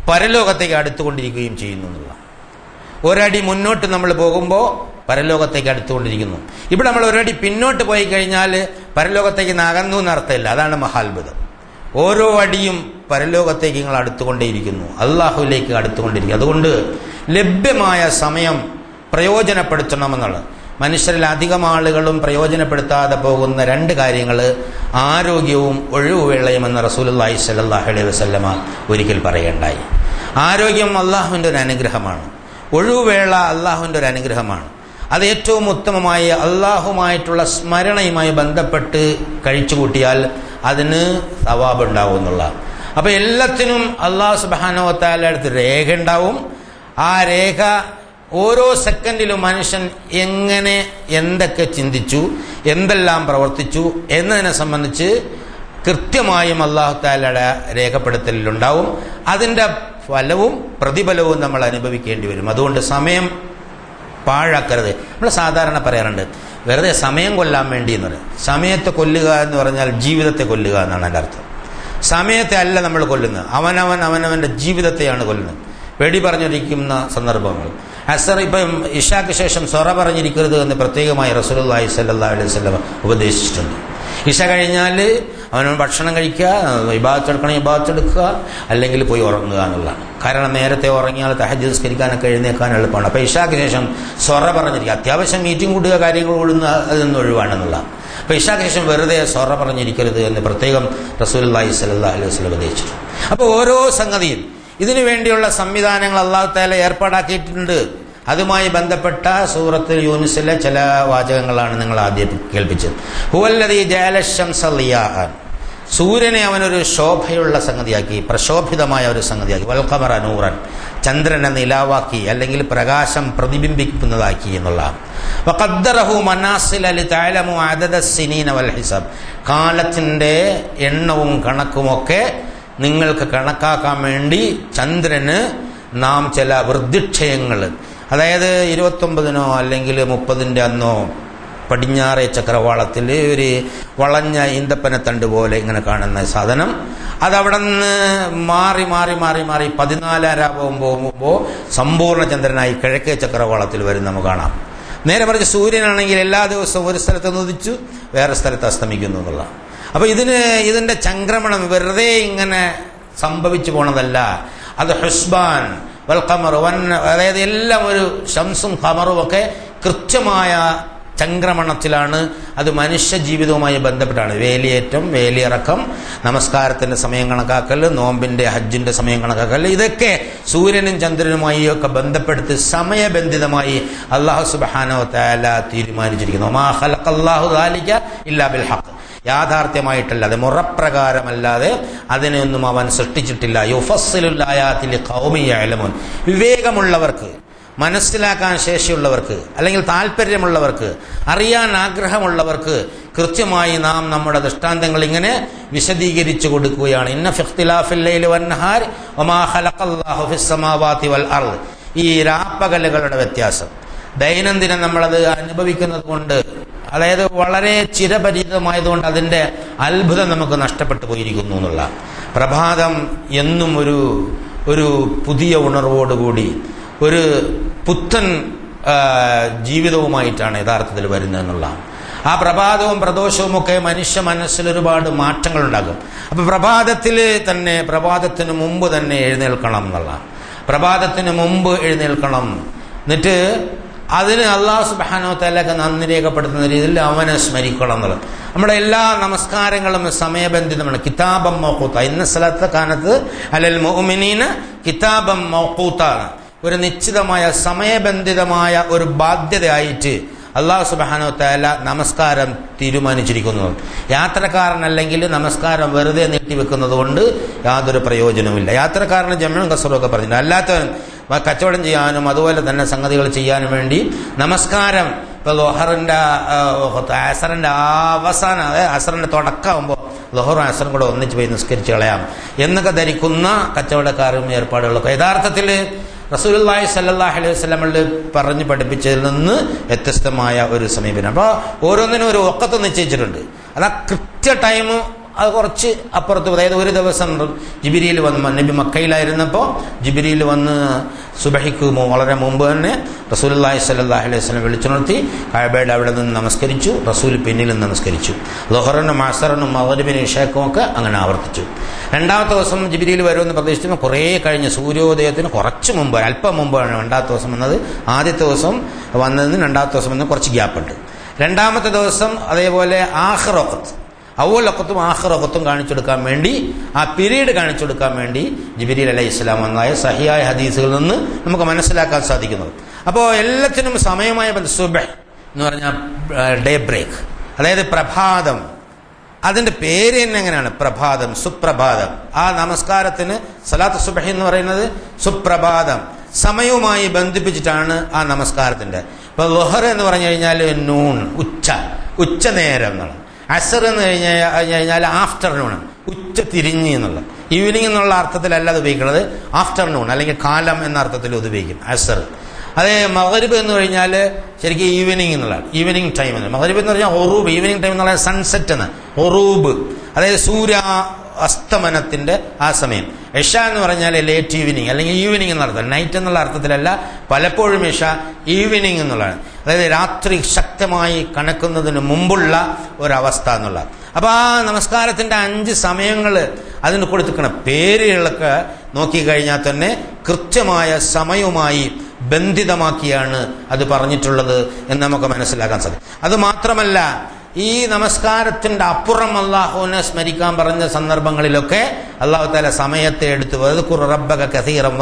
പരലോകത്തേക്ക് അടുത്തുകൊണ്ടിരിക്കുകയും ചെയ്യുന്നു എന്നുള്ള. ഒരടി മുന്നോട്ട് നമ്മൾ പോകുമ്പോൾ പരലോകത്തേക്ക് അടുത്തുകൊണ്ടിരിക്കുന്നു. ഇവിടെ നമ്മൾ ഒരടി പിന്നോട്ട് പോയി കഴിഞ്ഞാൽ പരലോകത്തേക്ക് നകന്നു എന്നർത്ഥമില്ല. അതാണ് മഹാത്ഭുതം. ഓരോ അടിയും പരലോകത്തേക്ക് നിങ്ങൾ അടുത്തുകൊണ്ടേയിരിക്കുന്നു, അള്ളാഹുവിലേക്ക് അടുത്തുകൊണ്ടിരിക്കുന്നു. അതുകൊണ്ട് ലഭ്യമായ സമയം പ്രയോജനപ്പെടുത്തണമെന്നുള്ളത്. മനുഷ്യരിൽ അധികം ആളുകളും പ്രയോജനപ്പെടുത്താതെ പോകുന്ന 2 കാര്യങ്ങൾ ആരോഗ്യവും ഒഴിവുവേളയും എന്ന് റസൂലുള്ളാഹി സ്വല്ലല്ലാഹു അലൈഹി വസല്ലമ ഒരിക്കൽ പറയേണ്ടായി. ആരോഗ്യം അള്ളാഹുവിൻ്റെ ഒരു അനുഗ്രഹമാണ്. ഒഴിവുവേള അള്ളാഹുവിൻ്റെ ഒരു അനുഗ്രഹമാണ്. അത് ഏറ്റവും ഉത്തമമായി അള്ളാഹുമായിട്ടുള്ള സ്മരണയുമായി ബന്ധപ്പെട്ട് കഴിച്ചു കൂട്ടിയാൽ അതിന് സവാബ് ഉണ്ടാവും എന്നുള്ള. അപ്പോൾ എല്ലാത്തിനും അല്ലാഹു സുബ്ഹാനഹു വ തആലയുടെ അടുത്ത് രേഖ ഉണ്ടാവും. ആ രേഖ ഓരോ സെക്കൻഡിലും മനുഷ്യൻ എങ്ങനെ എന്തൊക്കെ ചിന്തിച്ചു, എന്തെല്ലാം പ്രവർത്തിച്ചു എന്നതിനെ സംബന്ധിച്ച് കൃത്യമായും അല്ലാഹു തആലയുടെ രേഖപ്പെടുത്തലിലുണ്ടാവും. അതിൻ്റെ ഫലവും പ്രതിഫലവും നമ്മൾ അനുഭവിക്കേണ്ടി വരും. അതുകൊണ്ട് സമയം പാഴാക്കരുത്. നമ്മൾ സാധാരണ പറയാറുണ്ട് വെറുതെ സമയം കൊല്ലാൻ വേണ്ടി എന്ന് പറയും. സമയത്തെ കൊല്ലുക എന്ന് പറഞ്ഞാൽ ജീവിതത്തെ കൊല്ലുക എന്നാണ് അതിൻ്റെ അർത്ഥം. സമയത്തെ അല്ല നമ്മൾ കൊല്ലുന്നത്, അവനവൻ്റെ ജീവിതത്തെയാണ് കൊല്ലുന്നത്. വെടി പറഞ്ഞിരിക്കുന്ന സന്ദർഭങ്ങൾ. അസർ ഇപ്പം ഇഷാക്ക് ശേഷം സൊറ പറഞ്ഞിരിക്കരുത് എന്ന് പ്രത്യേകമായി റസൂലുള്ളാഹി സ്വല്ലല്ലാഹു അലൈഹി വസല്ലം ഉപദേശിച്ചിട്ടുണ്ട്. ഇഷ കഴിഞ്ഞാൽ അവനവൻ ഭക്ഷണം കഴിക്കുക, ഇബാദത്തെടുക്കണമെങ്കിൽ ഇബാദത്തെടുക്കുക, അല്ലെങ്കിൽ പോയി ഉറങ്ങുക എന്നുള്ളതാണ്. കാരണം നേരത്തെ ഉറങ്ങിയാൽ തഹജ്ജുദ് നിസ്കരിക്കാനൊക്കെ എഴുന്നേക്കാൻ എളുപ്പമാണ്. അപ്പോൾ ഇഷാക്ക് ശേഷം സൊറ പറഞ്ഞിരിക്കുക. അത്യാവശ്യം മീറ്റിംഗ് കൂട്ടുക, കാര്യങ്ങൾ കൂടുന്ന അതൊന്നും ഒഴിവാണെന്നുള്ളതാണ്. അപ്പോൾ ഇഷാക്ക് ശേഷം വെറുതെ സൊറ പറഞ്ഞിരിക്കരുത് എന്ന് പ്രത്യേകം റസൂലുള്ളാഹി സ്വല്ലല്ലാഹു അലൈഹി വസല്ലം ഉപദേശിച്ചിട്ടുണ്ട്. അപ്പോൾ ഓരോ സംഗതിയും ഇതിനു വേണ്ടിയുള്ള സംവിധാനങ്ങൾ അല്ലാഹു തആല ഏർപ്പാടാക്കിയിട്ടുണ്ട്. അതുമായി ബന്ധപ്പെട്ട സൂറത്തുൽ യൂനുസിലെ ചില വാചകങ്ങളാണ് നിങ്ങൾ ആദ്യം കേൾപ്പിച്ചത്. ഹുവല്ലദീ ജഅല ശംസ ളിയാഅൻ, സൂര്യനെ അവനൊരു ശോഭയുള്ള സംഗതിയാക്കി, പ്രശോഭിതമായ ഒരു സംഗതിയാക്കി. വൽ ഖമറ നൂറൻ, ചന്ദ്രനെ നിലാവാക്കി അല്ലെങ്കിൽ പ്രകാശം പ്രതിബിംബിക്കുന്നതാക്കി എന്നുള്ളതാണ്. വഖദ്ദറഹു മനാസില ലിതഅലമു അദദ സിനീന വൽ ഹിസാബ്, കാലത്തിൻ്റെ എണ്ണവും കണക്കുമൊക്കെ നിങ്ങൾക്ക് കണക്കാക്കാൻ വേണ്ടി ചന്ദ്രന് നാം ചില വൃദ്ധിക്ഷയങ്ങൾ, അതായത് 29 അല്ലെങ്കിൽ 30 അന്നോ പടിഞ്ഞാറേ ചക്രവാളത്തിൽ ഒരു വളഞ്ഞ ഈന്തപ്പനത്തണ്ട് പോലെ ഇങ്ങനെ കാണുന്ന സാധനം, അതവിടെ നിന്ന് മാറി മാറി മാറി മാറി 14 പോകുമ്പോൾ സമ്പൂർണ്ണ ചന്ദ്രനായി കിഴക്കേ ചക്രവാളത്തിൽ വരും നമുക്ക് കാണാം. നേരെ മറിച്ച് സൂര്യനാണെങ്കിൽ എല്ലാ ദിവസവും ഒരു സ്ഥലത്ത് ഉദിച്ചു വേറെ സ്ഥലത്ത് അസ്തമിക്കുന്നു എന്നുള്ള. അപ്പോൾ ഇതിൻ്റെ ചംക്രമണം വെറുതെ ഇങ്ങനെ സംഭവിച്ചു പോണതല്ല. അത് ഹുസ്ബാൻ, വൽ ഖമർ അതായത് എല്ലാം ഒരു ശംസും ഖമറും ഒക്കെ കൃത്യമായ ചംക്രമണത്തിലാണ്. അത് മനുഷ്യ ജീവിതവുമായി ബന്ധപ്പെട്ടാണ്. വേലിയേറ്റം, വേലിയിറക്കം, നമസ്കാരത്തിന്റെ സമയം കണക്കാക്കൽ, നോമ്പിന്റെ ഹജ്ജിന്റെ സമയം കണക്കാക്കൽ, ഇതൊക്കെ സൂര്യനും ചന്ദ്രനുമായി ഒക്കെ ബന്ധപ്പെടുത്തി സമയബന്ധിതമായി അല്ലാഹു സുബ്ഹാനഹു വ തആല തീരുമാനിച്ചിരിക്കുന്നു. മാ ഖലഖല്ലാഹു ദാലിക ഇല്ലാ ബിൽ ഹഖ്, യാഥാർത്ഥ്യമായിട്ടല്ലാതെ മുറപ്രകാരമല്ലാതെ അതിനെയൊന്നും അവൻ സൃഷ്ടിച്ചിട്ടില്ല. യുഫസ്സിലുൽ ആയാതി ലിഖൗമി യഅലമൂൻ, വിവേകമുള്ളവർക്ക്, മനസ്സിലാക്കാൻ ശേഷിയുള്ളവർക്ക്, അല്ലെങ്കിൽ താല്പര്യമുള്ളവർക്ക്, അറിയാൻ ആഗ്രഹമുള്ളവർക്ക് കൃത്യമായി നാം നമ്മുടെ ദൃഷ്ടാന്തങ്ങൾ ഇങ്ങനെ വിശദീകരിച്ചു കൊടുക്കുകയാണ്. ഇന്ന ഫിഖ്തിലാഫിൽ ലൈലി വന്നഹാരി വമാ ഖലഖല്ലാഹു ഫിസ് സമാവാതി വൽ അർദ്, ഈ രാപ്പകലുകളുടെ വ്യത്യാസം ദൈനംദിനം നമ്മളത് അനുഭവിക്കുന്നത് കൊണ്ട്, അതായത് വളരെ ചിരപരിചിതമായതുകൊണ്ട് അതിൻ്റെ അത്ഭുതം നമുക്ക് നഷ്ടപ്പെട്ടു പോയിരിക്കുന്നു എന്നുള്ള. പ്രഭാതം എന്നും ഒരു പുതിയ ഉണർവോടുകൂടി ഒരു പുത്തൻ ജീവിതവുമായിട്ടാണ് യഥാർത്ഥത്തിൽ വരുന്നത് എന്നുള്ള. ആ പ്രഭാതവും പ്രദോഷവും ഒക്കെ മനുഷ്യ മനസ്സിൽ ഒരുപാട് മാറ്റങ്ങൾ ഉണ്ടാകും. അപ്പൊ പ്രഭാതത്തിന് മുമ്പ് തന്നെ എഴുന്നേൽക്കണം എന്നുള്ള, പ്രഭാതത്തിന് മുമ്പ് എഴുന്നേൽക്കണം. എന്നിട്ട് അതിന് അല്ലാഹു സുബ്ഹാനഹു വ തആലക്ക് നന്ദി രേഖപ്പെടുത്തുന്ന രീതിയിൽ അവനെ സ്മരിക്കണം എന്നുള്ളത്. നമ്മുടെ എല്ലാ നമസ്കാരങ്ങളും സമയബന്ധിതമാണ്. കിതാബം മൗഖൂത്ത, ഇന്ന സ്വലാത്ത കാനത്ത് അലൽ മുഅ്മിനീന കിതാബം മൗഖൂത്താണ്. ഒരു നിശ്ചിതമായ സമയബന്ധിതമായ ഒരു ബാധ്യതയായിട്ട് അല്ലാഹു സുബ്ഹാനഹു വ തആല നമസ്കാരം തീരുമാനിച്ചിരിക്കുന്നു. യാത്രക്കാരനല്ലെങ്കിൽ നമസ്കാരം വെറുതെ നീട്ടിവെക്കുന്നത് കൊണ്ട് യാതൊരു പ്രയോജനവുമില്ല. യാത്രക്കാരന് ജംഉം ഖസ്റും ഒക്കെ പറഞ്ഞിട്ടുണ്ട്. അല്ലാത്തവൻ കച്ചവടം ചെയ്യാനും അതുപോലെ തന്നെ സംഗതികൾ ചെയ്യാനും വേണ്ടി നമസ്കാരം, ഇപ്പോൾ ലൊഹറിൻ്റെ അസറിൻ്റെ അവസാനം, അതായത് അസറിൻ്റെ തുടക്കമാകുമ്പോൾ ലൊഹറും അസറും കൂടെ ഒന്നിച്ച് പോയി നിസ്കരിച്ച് കളയാം എന്നൊക്കെ ധരിക്കുന്ന കച്ചവടക്കാരും ഏർപ്പാടുകളൊക്കെ യഥാർത്ഥത്തിൽ റസൂലുള്ളാഹി സ്വല്ലല്ലാഹു അലൈഹി വസല്ലമയിൽ പറഞ്ഞു പഠിപ്പിച്ചതിൽ നിന്ന് വ്യത്യസ്തമായ ഒരു സമീപനം. അപ്പോൾ ഓരോന്നിനും ഒരു വഖത്ത് നിശ്ചയിച്ചിട്ടുണ്ട്. അത് ആ കൃത്യ ടൈം അത് കുറച്ച് അപ്പുറത്ത്, അതായത് ഒരു ദിവസം ജിബ്രീൽ വന്ന്, നബി മക്കയിലായിരുന്നപ്പോൾ ജിബ്രീൽ വന്ന് സുബഹിക്ക് വളരെ മുമ്പ് തന്നെ റസൂലുള്ളാഹി സ്വല്ലല്ലാഹു അലൈഹി വസല്ലം വിളിച്ചുണർത്തി കഅബയുടെ അവിടെ നിന്ന് നമസ്കരിച്ചു. റസൂൽ പിന്നിൽ നിന്ന് നമസ്കരിച്ചു. ളുഹറിനും അസറിനും മഗ്രിബിനും ഇശാക്കും ഒക്കെ അങ്ങനെ ആവർത്തിച്ചു. രണ്ടാമത്തെ ദിവസം ജിബ്രീൽ വരുമെന്ന് പ്രതീക്ഷിച്ചപ്പോൾ കുറേ കഴിഞ്ഞ് സൂര്യോദയത്തിന് കുറച്ച് മുമ്പ്, അല്പം മുമ്പാണ് രണ്ടാമത്തെ ദിവസം വന്നത്. ആദ്യത്തെ ദിവസം വന്നതിന് രണ്ടാമത്തെ ദിവസം വന്ന് കുറച്ച് ഗ്യാപ്പുണ്ട്. രണ്ടാമത്തെ ദിവസം അതേപോലെ ആഖിർ വഖത്ത്, അവൽ വഖത്തും ആഖിർ വഖത്തും കാണിച്ചെടുക്കാൻ വേണ്ടി, ആ പീരീഡ് കാണിച്ചെടുക്കാൻ വേണ്ടി ജിബ്രീൽ അലൈഹിസ്സലാം വന്നായ സഹിയായ ഹദീസുകളിൽ നിന്ന് നമുക്ക് മനസ്സിലാക്കാൻ സാധിക്കുന്നത്. അപ്പോൾ എല്ലാത്തിനും സമയമായ സുബ്ഹ് എന്ന് പറഞ്ഞാൽ ഡേ ബ്രേക്ക്, അതായത് പ്രഭാതം. അതിൻ്റെ പേര് തന്നെ എങ്ങനെയാണ്? പ്രഭാതം, സുപ്രഭാതം. ആ നമസ്കാരത്തിന് സലാത്ത് സുബ്ഹി എന്ന് പറയുന്നത് സുപ്രഭാതം, സമയവുമായി ബന്ധിപ്പിച്ചിട്ടാണ് ആ നമസ്കാരത്തിൻ്റെ. ഇപ്പോൾ ളുഹർ എന്ന് പറഞ്ഞു കഴിഞ്ഞാൽ നൂൺ, ഉച്ച നേരം എന്നാണ്. അസർ എന്ന് കഴിഞ്ഞാൽ ആഫ്റ്റർനൂൺ, ഉച്ച തിരിഞ്ഞ് എന്നുള്ള, ഈവനിങ് എന്നുള്ള അർത്ഥത്തിലല്ല അത് ഉപയോഗിക്കുന്നത്, ആഫ്റ്റർനൂൺ അല്ലെങ്കിൽ കാലം എന്ന അർത്ഥത്തിൽ ഇത് ഉപയോഗിക്കും അസർ. അതേ മഗ്രിബ് എന്ന് കഴിഞ്ഞാൽ ശരിക്കും ഈവനിങ് എന്നുള്ളതാണ്, ഈവനിങ് ടൈം എന്ന്. മഗ്രിബ് എന്ന് പറഞ്ഞാൽ ഒറൂബ്, ഈവനിങ് ടൈം എന്നുള്ള സൺസെറ്റ് എന്ന്, ഒറൂബ് അതായത് സൂര്യ അസ്തമനത്തിന്റെ ആ സമയം. ഇഷ എന്ന് പറഞ്ഞാൽ ലേറ്റ് ഈവനിങ് അല്ലെങ്കിൽ ഈവനിങ് എന്നുള്ള അർത്ഥം, നൈറ്റ് എന്നുള്ള അർത്ഥത്തിലല്ല. പലപ്പോഴും ഇഷ ഈവനിങ് എന്നുള്ളതാണ്, അതായത് രാത്രി ശക്തമായി കണക്കുന്നതിന് മുമ്പുള്ള ഒരവസ്ഥ എന്നുള്ളത്. അപ്പോൾ ആ നമസ്കാരത്തിന്റെ 5 സമയങ്ങൾ അതിന് കൊടുത്തിരിക്കുന്ന പേരുകളൊക്കെ നോക്കിക്കഴിഞ്ഞാൽ തന്നെ കൃത്യമായ സമയവുമായി ബന്ധിതമാക്കിയാണ് അത് പറഞ്ഞിട്ടുള്ളത് എന്ന് നമുക്ക് മനസ്സിലാക്കാൻ സാധിക്കും. അത് മാത്രമല്ല, ഈ നമസ്കാരത്തിന്റെ അപ്പുറം അല്ലാഹുവിനെ സ്മരിക്കാൻ പറഞ്ഞ സന്ദർഭങ്ങളിലൊക്കെ അല്ലാഹു തആല സമയത്തെ എടുത്ത് വദ്കുർ റബ്ബക കസീറൻ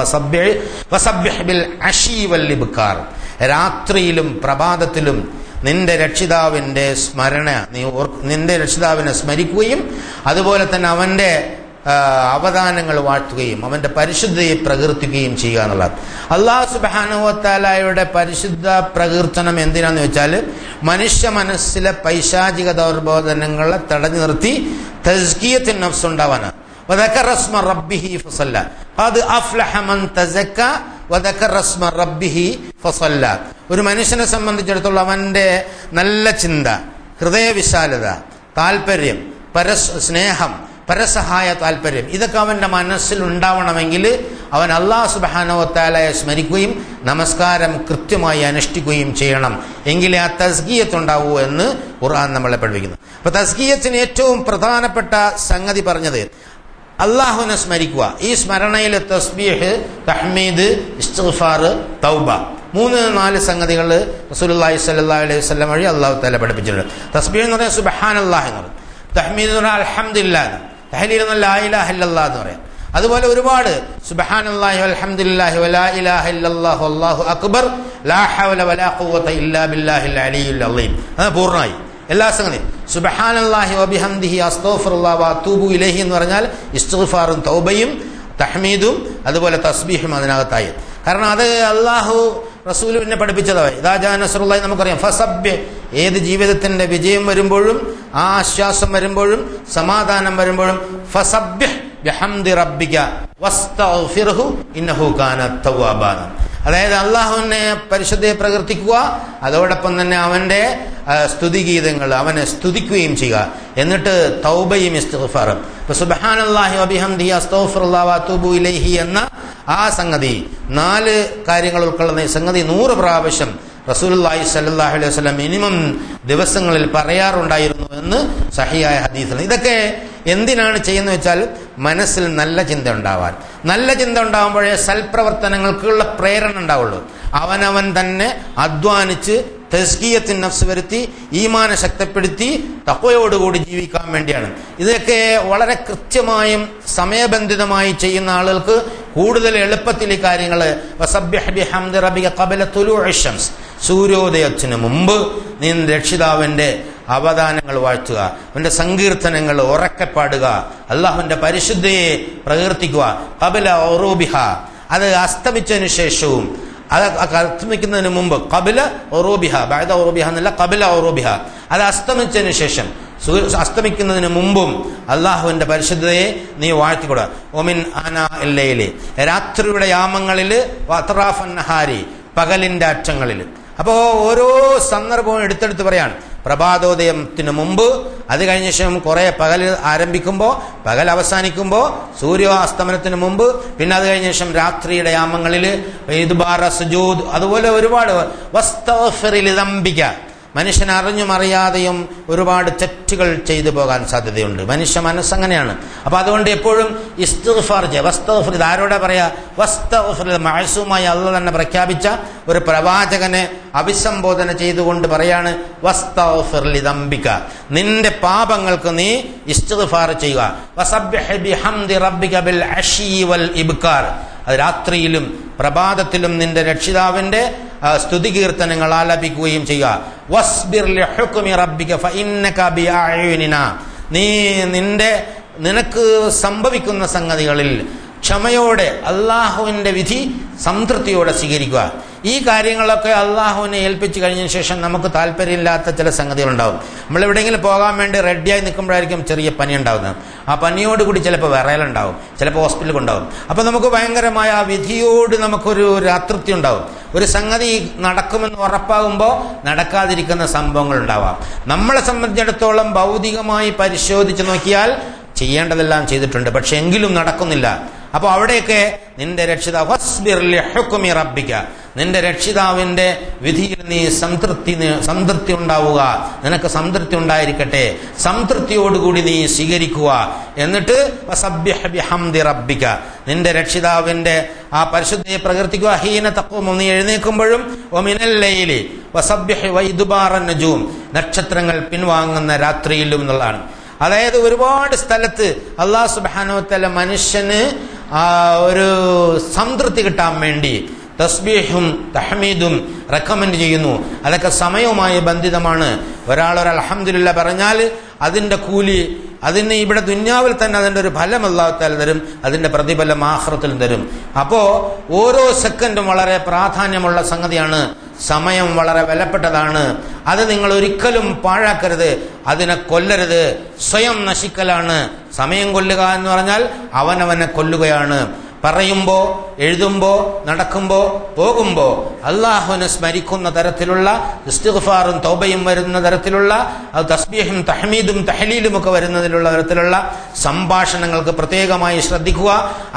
വസബ്ബിഹ് ബിൽ അശീ വൽ ഇബ്കാർ, രാത്രിയിലും പ്രഭാതത്തിലും നിന്റെ രക്ഷിതാവിന്റെ നിന്റെ രക്ഷിതാവിനെ സ്മരിക്കുകയും അതുപോലെ തന്നെ അവന്റെ അവദാനങ്ങൾ വാഴ്ത്തുകയും അവന്റെ പരിശുദ്ധയെ പ്രകീർത്തിക്കുകയും ചെയ്യുക എന്നുള്ളത്. അല്ലാഹു സുബ്ഹാനഹു വ തആലയുടെ പരിശുദ്ധ പ്രകീർത്തനം എന്തിനാന്ന് വെച്ചാൽ മനുഷ്യ മനസ്സിലെ പൈശാചിക ദൗർബോധനങ്ങളെ തടഞ്ഞു നിർത്തി തസ്കിയത്തുൻ നഫ്സ് ഉണ്ടാവാനാണ്. വദക്കറ റസ്മ റബ്ബിഹി ഫസല്ല ഖദ് അഫ്ലഹ മൻ തസക്ക വദക്കറ റസ്മ റബ്ബിഹി ഫസല്ല. ഒരു മനുഷ്യനെ സംബന്ധിച്ചിടത്തോളം അവന്റെ നല്ല ചിന്ത, ഹൃദയവിശാലത, താല്പര്യം, സ്നേഹം, പരസഹായ താല്പര്യം, ഇതൊക്കെ അവൻ്റെ മനസ്സിൽ ഉണ്ടാവണമെങ്കിൽ അവൻ അല്ലാഹു സുബ്ഹാനഹു വ തആലയെ സ്മരിക്കുകയും നമസ്കാരം കൃത്യമായി അനുഷ്ഠിക്കുകയും ചെയ്യണം. എങ്കിലേ ആ തസ്കിയത്ത് ഉണ്ടാവൂ എന്ന് ഖുർആൻ നമ്മളെ പഠിപ്പിക്കുന്നു. അപ്പോൾ തസ്കിയത്തിന് ഏറ്റവും പ്രധാനപ്പെട്ട സംഗതി പറഞ്ഞത് അള്ളാഹുവിനെ സ്മരിക്കുക. ഈ സ്മരണയിൽ തസ്ബീഹ്, തഹ്മീദ്, ഇസ്തിഗ്ഫാർ, തൗബ 3-4 സംഗതികൾ റസൂലുള്ളാഹി സ്വല്ലല്ലാഹു അലൈഹി വസല്ലം വഴി അള്ളാഹു തആല പഠിപ്പിച്ചിട്ടുണ്ട്. തസ്ബീഹ് എന്ന് പറഞ്ഞാൽ സുബ്ഹാനല്ലാഹ് എന്ന് പറയും, തഹ്മീദ് എന്ന് പറഞ്ഞാൽ അൽഹംദുലില്ലാഹ്, തഹ്ലീൽ എന്ന് പറഞ്ഞാൽ ലാ ഇലാഹ ഇല്ലല്ലാഹ് എന്ന് പറയാം. അതുപോലെ ഒരുപാട് സുബ്ഹാനല്ലാഹി വൽഹംദുലില്ലാഹി വലാ ഇലാഹ ഇല്ലല്ലാഹു അല്ലാഹു അക്ബർ ലാ ഹൗല വലാ ഖുവത ഇല്ലാ ബില്ലാഹിൽ അലിയ്യുൽ അളീം. അത് പൂർണ്ണമായി എല്ലാ സംഗതിയും. സുബ്ഹാനല്ലാഹി വബിഹംദിഹി അസ്തഗ്ഫിറുല്ലാഹ വഅതൂബു ഇലൈഹി എന്ന് പറഞ്ഞാൽ ഇസ്തിഗ്ഫാറും തൗബയും തഹ്മീദും അതുപോലെ തസ്ബീഹും അതിനകത്തായി. കാരണം അത് അള്ളാഹു റസൂൽ പിന്നെ പഠിപ്പിച്ചതായി. ഇദാ ജാ നസ്റുല്ലാഹി നമുക്കറിയാം. ഫസബ്ബിഹ്, ഏത് ജീവിതത്തിന്റെ വിജയം വരുമ്പോഴും ആശ്വാസം വരുമ്പോഴും സമാധാനം വരുമ്പോഴും ഫസബ്ബിഹ് ബിഹംദി റബ്ബിക വസ്തഗ്ഫിർഹു ഇന്നഹു കാന തവ്വാബാ. അതായത് അള്ളാഹുവിനെ പരിശുദ്ധയെ പ്രകീർത്തിക്കുക, അതോടൊപ്പം തന്നെ അവന്റെ സ്തുതിഗീതങ്ങൾ അവനെ സ്തുതിക്കുകയും ചെയ്യുക. എന്നിട്ട് തൗബയും ഇസ്തിഗ്ഫാറും. ഇപ്പൊ സുബ്ഹാനല്ലാഹി വബിഹംദിഹി അസ്തഗ്ഫിറുല്ലാഹ വഅതൂബു ഇലൈഹി എന്ന ആ സംഗതി 4 കാര്യങ്ങൾ ഉൾക്കൊള്ളുന്ന ഈ സംഗതി 100 പ്രാവശ്യം റസൂലുള്ളാഹി സ്വല്ലല്ലാഹു അലൈഹി വസല്ലം മിനിമം ദിവസങ്ങളിൽ പറയാറുണ്ടായിരുന്നു എന്ന് സഹിയായ ഹദീസിൽ. ഇതൊക്കെ എന്തിനാണ് ചെയ്യുന്നത് വെച്ചാൽ മനസ്സിൽ നല്ല ചിന്ത ഉണ്ടാവാൻ. നല്ല ചിന്ത ഉണ്ടാകുമ്പോഴേ സൽപ്രവർത്തനങ്ങൾക്കുള്ള പ്രേരണ ഉണ്ടാവുള്ളൂ. അവനവൻ തന്നെ അധ്വാനിച്ച് തസ്കിയത്തിൻ നഫ്സ് വരുത്തി ഈമാനെ ശക്തിപ്പെടുത്തി തഖ്വയോടുകൂടി ജീവിക്കാൻ വേണ്ടിയാണ്. ഇതൊക്കെ വളരെ കൃത്യമായും സമയബന്ധിതമായി ചെയ്യുന്ന ആളുകൾക്ക് കൂടുതൽ എളുപ്പത്തിൽ ഈ കാര്യങ്ങൾ വസബ്ബിഹ് ബിഹംദി റബ്ബിക ഖബല തുലൂഇ ശംസ്, സൂര്യോദയത്തിന് മുമ്പ് നീ രക്ഷിതാവിന്റെ അവദാനങ്ങൾ വാഴ്ത്തുക, അവന്റെ സങ്കീർത്തനങ്ങൾ ഉറക്കെ പാടുക, അള്ളാഹുവിന്റെ പരിശുദ്ധയെ പ്രകീർത്തിക്കുക. ഖബല ഉറൂബിഹ, അത് അസ്തമിച്ചതിന് ശേഷവും, അത് അസ്തമിക്കുന്നതിന് മുമ്പ്. ഖബല ഉറൂബിഹ, ബഅദ ഉറൂബിഹ എന്നല്ല, ഖബല ഉറൂബിഹ, അത് അസ്തമിച്ചതിന് ശേഷം, അസ്തമിക്കുന്നതിന് മുമ്പും അള്ളാഹുവിന്റെ പരിശുദ്ധതയെ നീ വാഴ്ത്തിക്കൊടുക. ഒമിൻ ആനാഇൽ ലൈലി, രാത്രിയുടെ യാമങ്ങളിൽ, വഅത്റാഫൻ നഹാരി, പകലിന്റെ അറ്റങ്ങളിൽ. അപ്പോൾ ഓരോ സന്ദർഭവും എടുത്തെടുത്ത് പറയാണ്. പ്രഭാതോദയത്തിന് മുമ്പ്, അത് കഴിഞ്ഞ ശേഷം കുറെ പകൽ ആരംഭിക്കുമ്പോൾ, പകൽ അവസാനിക്കുമ്പോൾ, സൂര്യാസ്തമനത്തിന് മുമ്പ്, പിന്നെ അത് കഴിഞ്ഞ ശേഷം രാത്രിയുടെ യാമങ്ങളിൽ, ഇദ്ബാറ സുജൂദ്, അതുപോലെ ഒരുപാട്. വസ്തഗ്ഫിർ ലിദംബിക, മനുഷ്യൻ അറിഞ്ഞും അറിയാതെയും ഒരുപാട് തെറ്റുകൾ ചെയ്തു പോകാൻ സാധ്യതയുണ്ട്. മനുഷ്യ മനസ്സങ്ങനെയാണ്. അപ്പൊ അതുകൊണ്ട് എപ്പോഴും ഇസ്തിഗ്ഫാർ ചെയ്യുക. വസ്തഗ്ഫിർ, ഇത് ആരോടാ പറയാ? വസ്തഗ്ഫിർ, മഅസൂമായി അല്ലാഹു തന്നെ പ്രഖ്യാപിച്ച ഒരു പ്രവാചകനെ അഭിസംബോധന ചെയ്തുകൊണ്ട് പറയാണ് വസ്തഗ്ഫിർ ലിദംബിക, നിന്റെ പാപങ്ങൾക്ക് നീ ഇസ്തിഗ്ഫാർ ചെയ്യുക. വസബ്ബിഹ് ബിഹംദി റബ്ബിക ബിൽ അശീ വൽ ഇബ്കാർ, അത് രാത്രിയിലും പ്രഭാതത്തിലും നിന്റെ രക്ഷിതാവിന്റെ സ്തുതികീർത്തനങ്ങൾ ആലപിക്കുകയും ചെയ്യുക. വസ്ബിർ ലിഹുക്മി റബ്ബിക ഫഇന്നക ബിഅഅ്യുനിനാ, നീ നിനക്ക് സംഭവിക്കുന്ന സംഗതികളിൽ ക്ഷമയോടെ അള്ളാഹുവിന്റെ വിധി സംതൃപ്തിയോടെ സ്വീകരിക്കുക. ഈ കാര്യങ്ങളൊക്കെ അള്ളാഹുവിനെ ഏൽപ്പിച്ചു കഴിഞ്ഞതിന് ശേഷം നമുക്ക് താല്പര്യമില്ലാത്ത ചില സംഗതികളുണ്ടാവും. നമ്മളെവിടെയെങ്കിലും പോകാൻ വേണ്ടി റെഡിയായി നിൽക്കുമ്പോഴായിരിക്കും ചെറിയ പനി ഉണ്ടാവുന്നത്. ആ പനിയോടുകൂടി ചിലപ്പോൾ വിറയലുണ്ടാവും, ചിലപ്പോൾ ഹോസ്പിറ്റലിൽ കൊണ്ടാവും. അപ്പം നമുക്ക് ഭയങ്കരമായ ആ വിധിയോട് നമുക്കൊരു അതൃപ്തി ഉണ്ടാവും. ഒരു സംഗതി നടക്കുമെന്ന് ഉറപ്പാകുമ്പോൾ നടക്കാതിരിക്കുന്ന സംഭവങ്ങൾ ഉണ്ടാവാം. നമ്മളെ സംബന്ധിച്ചിടത്തോളം ഭൗതികമായി പരിശോധിച്ച് നോക്കിയാൽ ചെയ്യേണ്ടതെല്ലാം ചെയ്തിട്ടുണ്ട്, പക്ഷെ എങ്കിലും നടക്കുന്നില്ല. അപ്പൊ അവിടെയൊക്കെ നിന്റെ രക്ഷിതാവ് വസ്ബിർ ലിഹുക്മി റബ്ബിക, നിന്റെ രക്ഷിതാവിന്റെ വിധിയിൽ നീ സംതൃപ്തി ഉണ്ടാവുക, നിനക്ക് സംതൃപ്തി ഉണ്ടായിരിക്കട്ടെ, സംതൃപ്തിയോടുകൂടി നീ സ്വീകരിക്കുക. എന്നിട്ട് വസബ്ബിഹ് ബിഹംദി റബ്ബിക, നിന്റെ രക്ഷിതാവിന്റെ ആ പരിശുദ്ധിയെ പ്രകീർത്തിക്കുക. ഹീന തഖൂമു, നീ എഴുന്നേൽക്കുമ്പോഴും, വമിനൽ ലൈലി വസബ്ബിഹ് വഇദ്ബാറൻ നജൂം, നക്ഷത്രങ്ങൾ പിൻവാങ്ങുന്ന രാത്രിയിലും എന്നുള്ളതാണ്. അതായത് ഒരുപാട് സ്ഥലത്ത് അല്ലാഹു സുബ്ഹാനഹു വ തആല മനുഷ്യന് ഒരു സംതൃപ്തി കിട്ടാൻ വേണ്ടി തസ്ബീഹും തഹ്മീദും റെക്കമെൻഡ് ചെയ്യുന്നു. അതൊക്കെ സമയവുമായി ബന്ധിതമാണ്. ഒരാളൊരു അൽഹംദുലില്ലാഹ് പറഞ്ഞാൽ അതിന്റെ കൂലി, അതിന് ഇവിടെ ദുന്യാവിൽ തന്നെ അതിന്റെ ഒരു ഫലം അല്ലാഹു തആല തരും, അതിന്റെ പ്രതിഫലം ആഖിറത്തിൽ തരും. അപ്പോ ഓരോ സെക്കൻഡും വളരെ പ്രാധാന്യമുള്ള സംഗതിയാണ്. സമയം വളരെ വിലപ്പെട്ടതാണ്. അത് നിങ്ങൾ ഒരിക്കലും പാഴാക്കരുത്, അതിനെ കൊല്ലരുത്. സ്വയം നശിക്കലാണ്. സമയം കൊല്ലുക എന്ന് പറഞ്ഞാൽ അവനവനെ കൊല്ലുകയാണ്. പറയുമ്പോ, എഴുതുമ്പോ, നടക്കുമ്പോ, പോകുമ്പോ അള്ളാഹുവിനെ സ്മരിക്കുന്ന തരത്തിലുള്ള ഇസ്തിഗ്ഫാറും തൗബയും വരുന്ന തരത്തിലുള്ള തസ്ബീഹും തഹ്മീദും തഹ്ലീലും ഒക്കെ വരുന്നതിലുള്ള തരത്തിലുള്ള സംഭാഷണങ്ങൾക്ക് പ്രത്യേകമായി ശ്രദ്ധിക്കുക.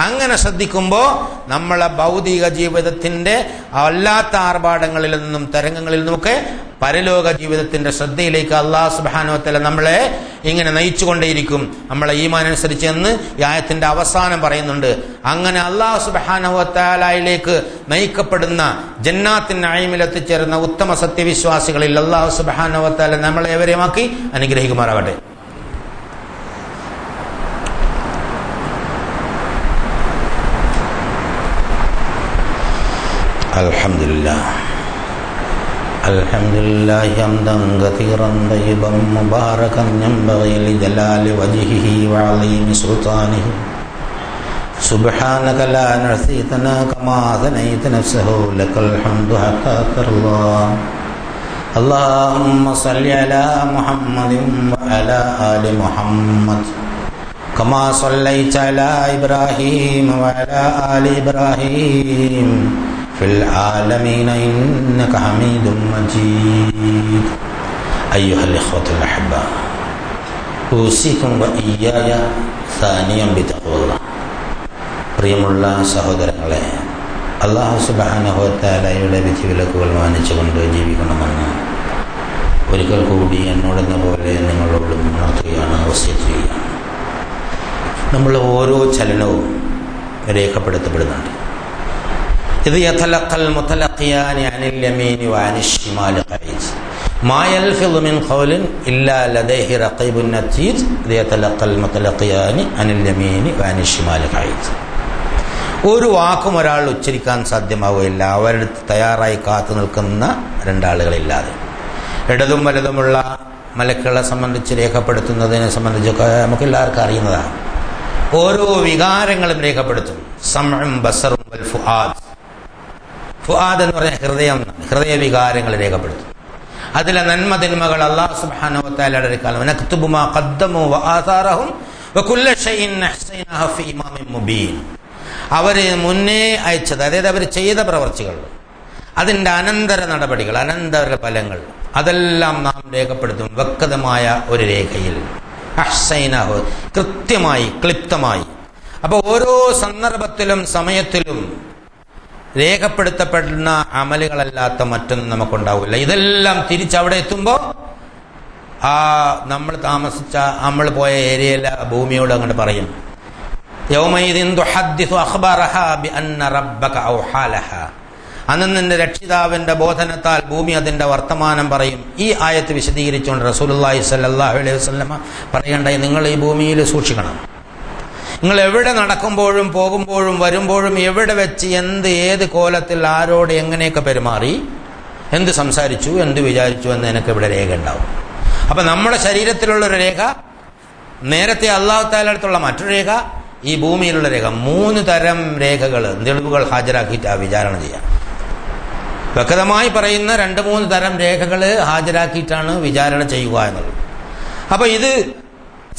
അങ്ങനെ ശ്രദ്ധിക്കുമ്പോൾ നമ്മളെ ഭൗതിക ജീവിതത്തിന്റെ അല്ലാത്ത ആർഭാടങ്ങളിൽ നിന്നും തരംഗങ്ങളിൽ നിന്നുമൊക്കെ പരലോക ജീവിതത്തിന്റെ ശ്രദ്ധയിലേക്ക് അല്ലാഹു സുബ്ഹാനഹു വ തആല നമ്മളെ ഇങ്ങനെ നയിച്ചുകൊണ്ടേയിരിക്കും നമ്മളെ ഈമാൻ അനുസരിച്ച് എന്ന് ഈ ആയത്തിന്റെ അവസാനം പറയുന്നുണ്ട്. അങ്ങനെ അല്ലാഹു സുബ്ഹാനഹു വ തആലയിലേക്ക് നയിക്കപ്പെടുന്ന ജന്നാത്തിൻ നഈമിൽ എത്തിച്ചേരുന്ന ഉത്തമ സത്യവിശ്വാസികളിൽ അല്ലാഹു സുബ്ഹാനഹു വ തആല നമ്മളെ ഏവരെയുമാക്കി അനുഗ്രഹിക്കുമാറാകട്ടെ. അൽഹംദുലില്ലാഹി ഹംദൻ കതീറൻ തയ്യിബൻ മുബാറകൻ യൻബഗി ലിജലാലി വജ്ഹിഹി വഅളീമി സുൽത്താനിഹി സുബ്ഹാനക ലാ നഹ്സീ തനാക മാ അസ്നൈത നഫ്സഹു ലകൽ ഹംദു ഹത്താ തർളാ. അല്ലാഹുമ്മ സ്വല്ലി അലാ മുഹമ്മദിൻ വഅലാ ആലി മുഹമ്മദ് കമാ സ്വല്ലൈത അലാ ഇബ്രാഹീം വഅലാ ആലി ഇബ്രാഹീം ഫിൽ ആലമീന ഇന്നക ഹമീദും മജീദ്. അയ്യുഹൽ ഇഖ്വത്തുൽ അഹബ്ബ, ഊസികും വഇയ്യായ സാനിയം ബിതഖ്വല്ലാഹ്. പ്രിയമുള്ള സഹോദരങ്ങളെ, അല്ലാഹു സുബ്ഹാനഹു വ തആലയുടെ വിധിവിലക്കുകൾ മാനിച്ചുകൊണ്ട് ജീവിക്കണമെന്ന് ഒരിക്കൽ കൂടി എന്നോടെന്ന പോലെ നിങ്ങളോടും ഉണർത്തുകയാണ്, വസിയത്ത് ചെയ്യുകയാണ്. നമ്മൾ ഓരോ ചലനവും രേഖപ്പെടുത്തപ്പെടുന്നുണ്ട്. ഇത് യതലഖൽ മുതലഖിയാനി അനിൽ യമീനി വഅനിശ് ശിമാലി ഖഈദ് മാ യൽഫിദു മിൻ ഖൗലിൻ ഇല്ലാ ലദൈഹി റഖീബുൻ അതീദ്. ഇത് യതലഖൽ മുതലഖിയാനി അനിൽ യമീനി വഅനിശ് ശിമാലി ഖഈദ്. ഒരു വാക്കും ഒരാൾ ഉച്ചരിക്കാൻ സാധ്യമാവുകയില്ല അവരുടെ തയ്യാറായി കാത്തു നിൽക്കുന്ന രണ്ടാളുകളില്ലാതെ. ഇടതും വലതുമുള്ള മലക്കുകളെ സംബന്ധിച്ച് രേഖപ്പെടുത്തുന്നതിനെ സംബന്ധിച്ചൊക്കെ നമുക്ക് എല്ലാവർക്കും അറിയുന്നതാണ്. ഓരോ വികാരങ്ങളും രേഖപ്പെടുത്തും. സമഉം ബസറും വൽ ഫുആദ്. ഫുആദ് എന്ന് പറഞ്ഞാൽ ഹൃദയം, ഹൃദയവികാരങ്ങൾ രേഖപ്പെടുത്തും. അതിലെ നന്മ തിന്മകൾ അല്ലാഹു സുബ്ഹാനഹു വ തആലയുടെ കാലം നക്തുബു മാ ഖദ്ദമു വ ആസാറഹും വകുല്ല ഷൈഇൻ അഹ്സൈനാഹു ഫീ ഇമാമിൻ മുബീൻ. അവർ മുന്നേ അയച്ചത്, അതായത് അവർ ചെയ്ത പ്രവർത്തികൾ, അതിൻ്റെ അനന്തര നടപടികൾ, അനന്തര ഫലങ്ങൾ, അതെല്ലാം നാം രേഖപ്പെടുത്തും വ്യക്തമായ ഒരു രേഖയിൽ. അഹ്സൈനാഹു, കൃത്യമായി, ക്ലിപ്തമായി. അപ്പോൾ ഓരോ സന്ദർഭത്തിലും സമയത്തിലും രേഖപ്പെടുത്തപ്പെടുന്ന അമലുകളല്ലാത്ത മറ്റൊന്നും നമുക്കുണ്ടാവില്ല. ഇതെല്ലാം തിരിച്ചവിടെ എത്തുമ്പോൾ ആ നമ്മൾ താമസിച്ച, നമ്മൾ പോയ ഏരിയയിലെ ഭൂമിയോട് അങ്ങോട്ട് പറയും, യൗമഇദിൻ തുഹദ്ദിസു അഖ്ബറഹാ ബിഅന്ന റബ്ബക ഔഹാ ലഹാ. അന്ന് നിന്റെ രക്ഷിതാവിന്റെ ബോധനത്താൽ ഭൂമി അതിന്റെ വർത്തമാനം പറയും. ഈ ആയത്ത് വിശദീകരിച്ചുകൊണ്ട് റസൂലുള്ളാഹി സ്വല്ലല്ലാഹു അലൈഹി വസല്ലമ പറയണ്ടായി, നിങ്ങൾ ഈ ഭൂമിയിൽ സൂക്ഷിക്കണം. നിങ്ങൾ എവിടെ നടക്കുമ്പോഴും പോകുമ്പോഴും വരുമ്പോഴും എവിടെ വെച്ച് ഏത് കോലത്തിൽ ആരോട് എങ്ങനെയൊക്കെ പെരുമാറി, എന്ത് സംസാരിച്ചു, എന്ത് വിചാരിച്ചു എന്ന് എനിക്ക് ഇവിടെ രേഖ ഉണ്ടാവും. അപ്പം നമ്മുടെ ശരീരത്തിലുള്ളൊരു രേഖ, നേരത്തെ അല്ലാഹു തആല അടുത്തുള്ള മറ്റൊരു രേഖ, ഈ ഭൂമിയിലുള്ള രേഖ, 3 തരം രേഖകൾ, തെളിവുകൾ ഹാജരാക്കിയിട്ട് ആ വിചാരണ ചെയ്യാം. വ്യക്തമായി പറയുന്ന 2-3 തരം രേഖകൾ ഹാജരാക്കിയിട്ടാണ് വിചാരണ ചെയ്യുക എന്നുള്ളത്. അപ്പം ഇത്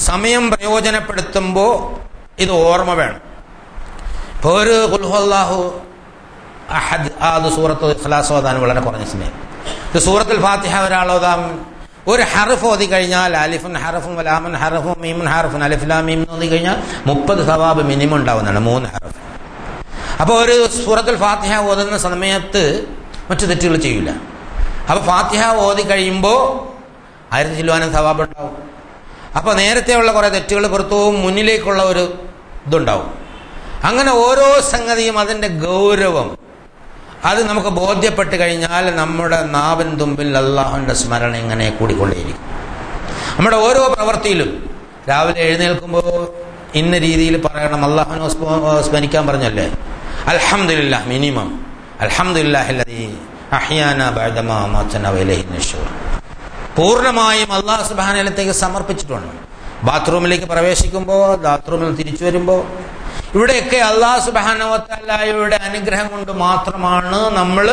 സമയം പ്രയോജനപ്പെടുത്തുമ്പോൾ ഇത് ഓർമ്മ വേണം. ഇപ്പോൾ ഒരു ഖുൽ ഹുവല്ലാഹു അഹദ്, അത് സൂറത്ത് ഇഖ്ലാസ് ഓതാൻ വളരെ കുറഞ്ഞ സമയം. ഇത് സൂറത്തുൽ ഫാത്തിഹ ഒരാൾ ഓതാം, ഒരു ഹർഫ് ഓതി കഴിഞ്ഞാൽ, അലിഫുൻ ഹർഫും വലാമുൻ ഹർഫും മീമുൻ ഹർഫുൻ അലിഫ് ലാം മീം ഓതി കഴിഞ്ഞാൽ 30 സവാബ് മിനിമം ഉണ്ടാവുന്നതാണ്, 3 ഹർഫ്. അപ്പോൾ ഒരു സൂറത്തുൽ ഫാത്തിഹ ഓതുന്ന സമയത്ത് മറ്റു തെറ്റുകൾ ചെയ്യില്ല. അപ്പോൾ ഫാത്തിഹ ഓതി കഴിയുമ്പോൾ 1000 ചില്ലുവാനും സവാബ് ഉണ്ടാവും. അപ്പോൾ നേരത്തെയുള്ള കുറേ തെറ്റുകൾ പുറത്തു പോകും, മുന്നിലേക്കുള്ള ഒരു ഇതുണ്ടാവും. അങ്ങനെ ഓരോ സംഗതിയും അതിൻ്റെ ഗൗരവം അത് നമുക്ക് ബോധ്യപ്പെട്ട് കഴിഞ്ഞാൽ നമ്മുടെ നാവിൻ തുമ്പിൽ അള്ളാഹുവിൻ്റെ സ്മരണ ഇങ്ങനെ കൂടിക്കൊണ്ടേയിരിക്കും. നമ്മുടെ ഓരോ പ്രവൃത്തിയിലും രാവിലെ എഴുന്നേൽക്കുമ്പോൾ ഇന്ന രീതിയിൽ പറയണം. അള്ളാഹുവിനെ സ്മരിക്കാൻ പറഞ്ഞല്ലേ, അൽഹംദുലില്ലാഹ് മിനിമം, അൽഹംദുലില്ലാഹില്ലദീ അഹ്യാനാ ബഅദമാ അമാതനാ വഇലൈഹി നുശൂർ. പൂർണ്ണമായും അല്ലാഹു സുബ്ഹാനഹു വ തആലയ്ക്ക് സമർപ്പിച്ചിട്ടുണ്ട്. ബാത്റൂമിലേക്ക് പ്രവേശിക്കുമ്പോൾ, ബാത്റൂമിൽ തിരിച്ചു വരുമ്പോൾ, ഇവിടെയൊക്കെ അല്ലാഹു സുബ്ഹാനഹു വ തആലയുടെ അനുഗ്രഹം കൊണ്ട് മാത്രമാണ് നമ്മൾ